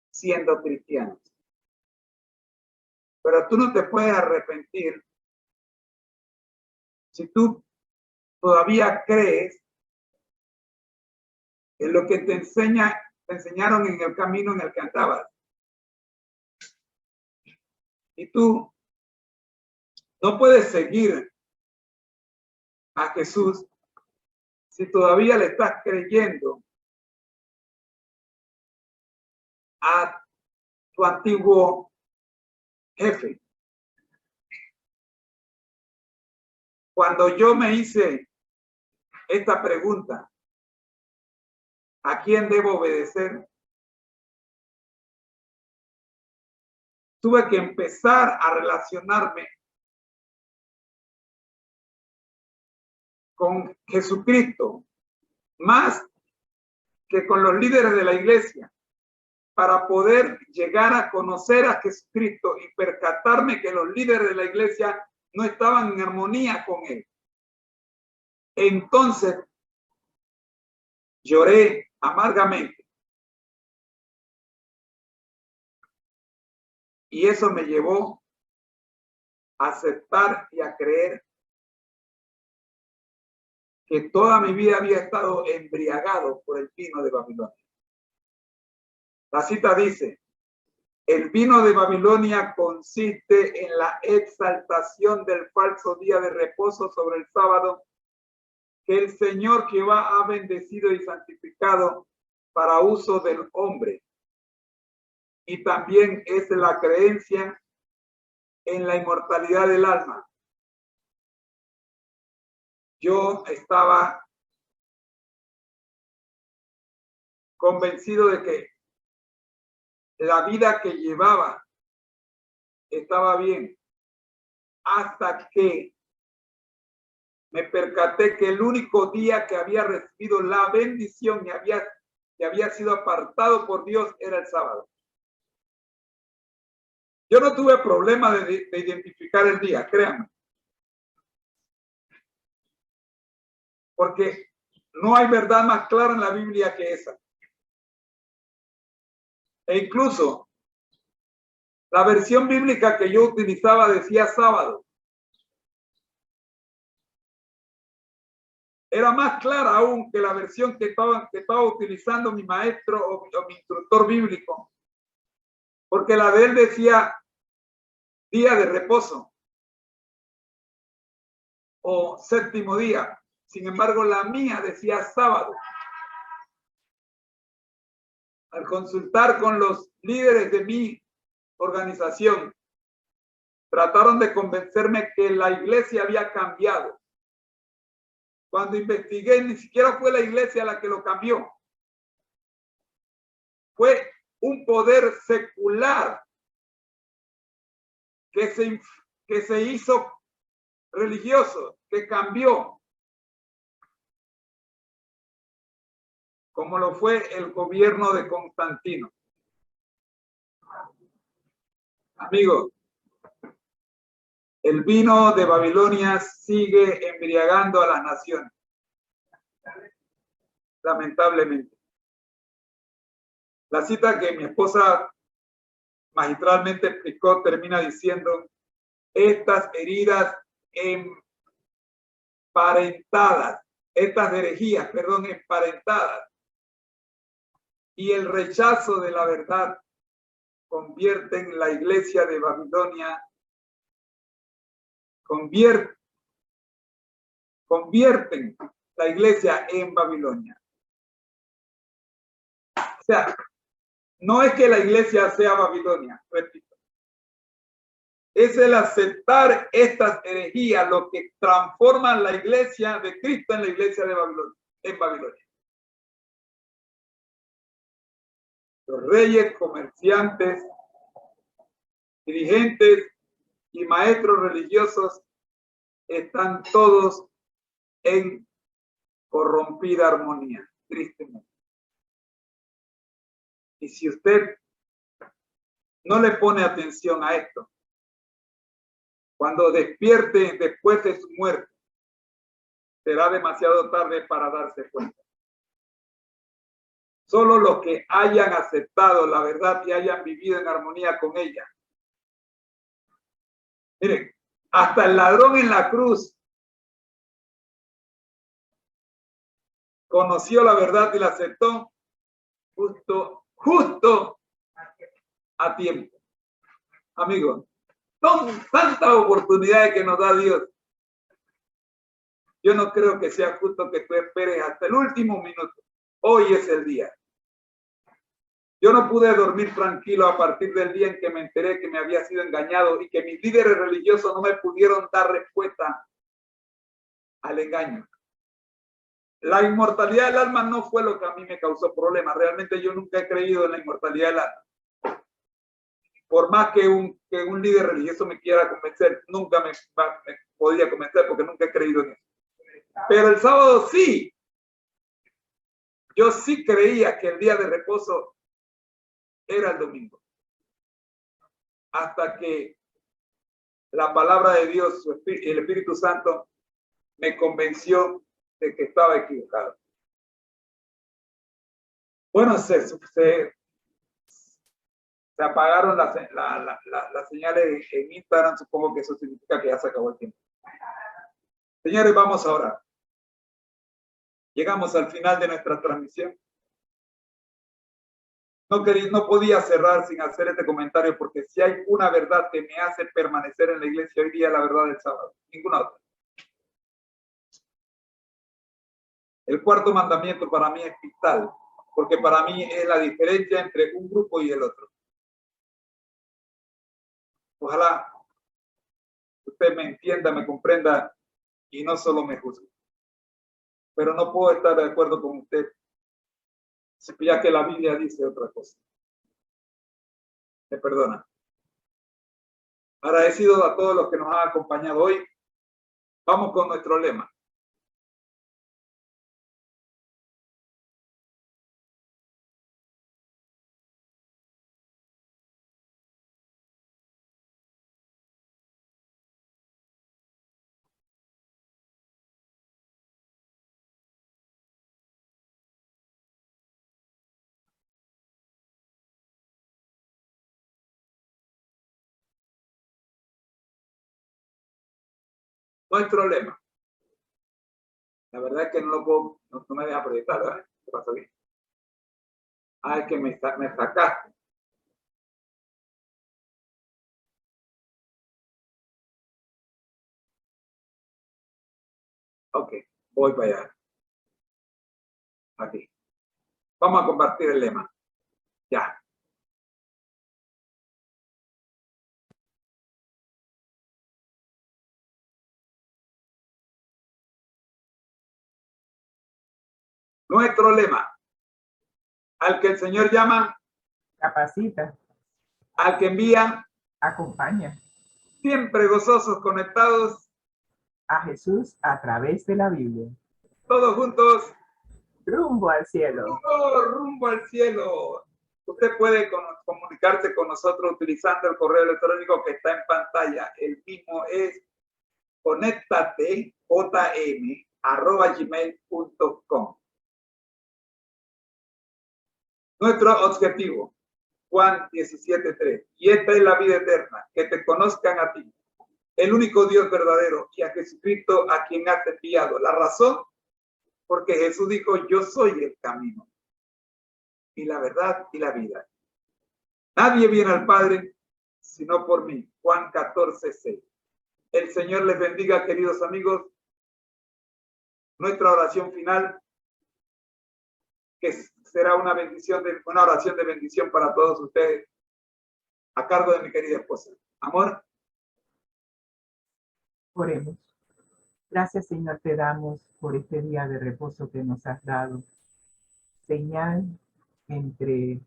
siendo cristianos. Pero tú no te puedes arrepentir si tú todavía crees en lo que te enseñaron en el camino en el que andabas. Y tú no puedes seguir a Jesús si todavía le estás creyendo a tu antiguo jefe. Cuando yo me hice esta pregunta, ¿a quién debo obedecer? Tuve que empezar a relacionarme con Jesucristo más que con los líderes de la iglesia para poder llegar a conocer a Jesucristo y percatarme que los líderes de la iglesia no estaban en armonía con él. Entonces lloré amargamente y eso me llevó a aceptar y a creer que toda mi vida había estado embriagado por el vino de Babilonia. La cita dice: el vino de Babilonia consiste en la exaltación del falso día de reposo sobre el sábado que el Señor Jehová ha bendecido y santificado para uso del hombre. Y también es la creencia en la inmortalidad del alma. yo estaba convencido de que la vida que llevaba estaba bien, hasta que me percaté que el único día que había recibido la bendición y había sido apartado por Dios era el sábado. Yo no tuve problema de identificar el día, créanme. Porque no hay verdad más clara en la Biblia que esa. E incluso la versión bíblica que yo utilizaba decía sábado. Era más clara aún que la versión que estaba utilizando mi maestro o mi instructor bíblico. Porque la de él decía día de reposo o séptimo día. Sin embargo, la mía decía sábado. Al consultar con los líderes de mi organización, trataron de convencerme que la iglesia había cambiado. Cuando investigué, ni siquiera fue la iglesia la que lo cambió. Fue un poder secular que se hizo religioso, que cambió, como lo fue el gobierno de Constantino. Amigo, el vino de Babilonia sigue embriagando a las naciones, lamentablemente. La cita que mi esposa magistralmente explicó termina diciendo: estas heridas emparentadas, estas herejías, perdón, emparentadas, y el rechazo de la verdad convierten la iglesia de Babilonia, convierten la iglesia en Babilonia. O sea, no es que la iglesia sea Babilonia, repito. Es el aceptar estas herejías lo que transforma la iglesia de Cristo en la iglesia de Babilonia, en Babilonia. Los reyes, comerciantes, dirigentes y maestros religiosos están todos en corrompida armonía, tristemente. Y si usted no le pone atención a esto, cuando despierte después de su muerte, será demasiado tarde para darse cuenta. Solo los que hayan aceptado la verdad y hayan vivido en armonía con ella. Miren, hasta el ladrón en la cruz conoció la verdad y la aceptó justo a tiempo. Amigos, son tantas oportunidades que nos da Dios. Yo no creo que sea justo que tú esperes hasta el último minuto. Hoy es el día. Yo no pude dormir tranquilo a partir del día en que me enteré que me había sido engañado y que mis líderes religiosos no me pudieron dar respuesta al engaño. La inmortalidad del alma no fue lo que a mí me causó problemas. Realmente yo nunca he creído en la inmortalidad del alma. Por más que un líder religioso me quiera convencer, nunca me podía convencer porque nunca he creído en eso. Pero el sábado sí. Yo sí creía que el día de reposo era el domingo. Hasta que la palabra de Dios, el Espíritu Santo, me convenció de que estaba equivocado. Bueno, se apagaron las señales en Instagram. Supongo que eso significa que ya se acabó el tiempo. Señores, vamos ahora. Llegamos al final de nuestra transmisión. No podía cerrar sin hacer este comentario, porque si hay una verdad que me hace permanecer en la iglesia hoy día, la verdad del sábado. Ninguna otra. El cuarto mandamiento para mí es vital, porque para mí es la diferencia entre un grupo y el otro. Ojalá usted me entienda, me comprenda y no solo me juzgue. pero no puedo estar de acuerdo con usted, ya que la Biblia dice otra cosa. Me perdona. Agradecido a todos los que nos han acompañado hoy. Vamos con nuestro lema. Nuestro lema. La verdad es que no lo puedo, no me deja proyectar, ¿verdad? ¿Qué pasó bien? Ah, es que me sacaste. Ok, voy para allá. Aquí. Vamos a compartir el lema. Ya. Nuestro lema. Al que el Señor llama, capacita, al que envía, acompaña siempre gozosos, conectados, a Jesús a través de la Biblia. todos juntos, Rumbo al cielo. rumbo al cielo. Usted puede comunicarse con nosotros utilizando el correo electrónico que está en pantalla. El mismo es conectatejm@gmail.com. Nuestro objetivo, Juan 17:3. Y esta es la vida eterna, que te conozcan a ti, el único Dios verdadero, y a Jesucristo a quien has enviado. La razón, porque Jesús dijo, yo soy el camino y la verdad y la vida. Nadie viene al Padre sino por mí. Juan 14:6. El Señor les bendiga, queridos amigos. Nuestra oración final, que será una oración de bendición para todos ustedes, a cargo de mi querida esposa. Amor. Oremos. Gracias, Señor, te damos por este día de reposo que nos has dado. Señal entre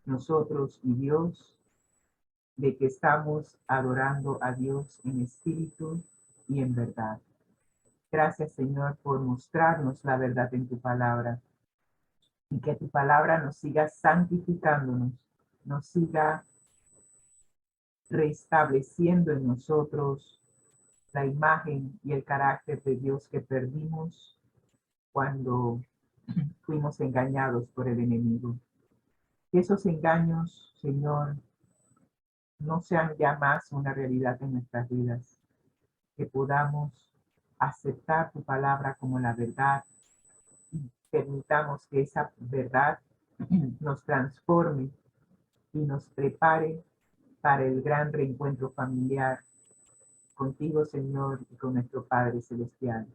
nosotros y Dios de que estamos adorando a Dios en espíritu y en verdad. Gracias, Señor, por mostrarnos la verdad en tu palabra y que tu palabra nos siga santificándonos, nos siga restableciendo en nosotros la imagen y el carácter de Dios que perdimos cuando fuimos engañados por el enemigo. Que esos engaños, Señor, no sean ya más una realidad en nuestras vidas. Que podamos aceptar tu palabra como la verdad y permitamos que esa verdad nos transforme y nos prepare para el gran reencuentro familiar contigo, Señor, y con nuestro Padre Celestial.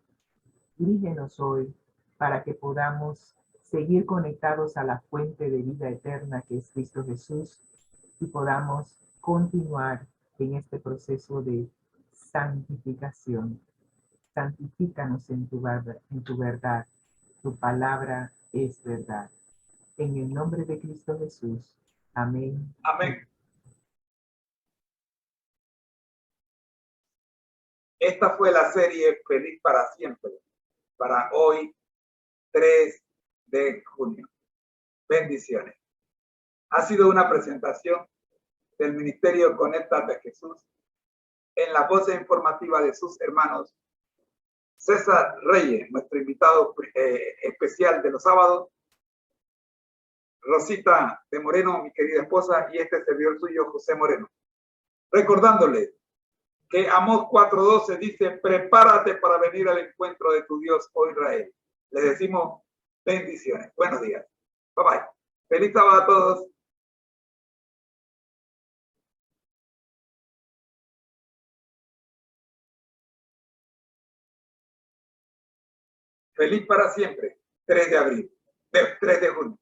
Dirígenos hoy para que podamos seguir conectados a la fuente de vida eterna que es Cristo Jesús y podamos continuar en este proceso de santificación. Santifícanos en tu verdad. Tu palabra es verdad. En el nombre de Cristo Jesús. Amén. Amén. Esta fue la serie Feliz para Siempre, para hoy, 3 de junio. Bendiciones. Ha sido una presentación del Ministerio Conéctate a Jesús en la voz informativa de sus hermanos César Reyes, nuestro invitado especial de los sábados, Rosita de Moreno, mi querida esposa, y este servidor suyo, José Moreno. Recordándoles que Amós 4:12 dice, prepárate para venir al encuentro de tu Dios, oh Israel. Les decimos bendiciones. Buenos días. Bye bye. Feliz sábado a todos. Feliz para siempre. 3 de abril. 3 de junio.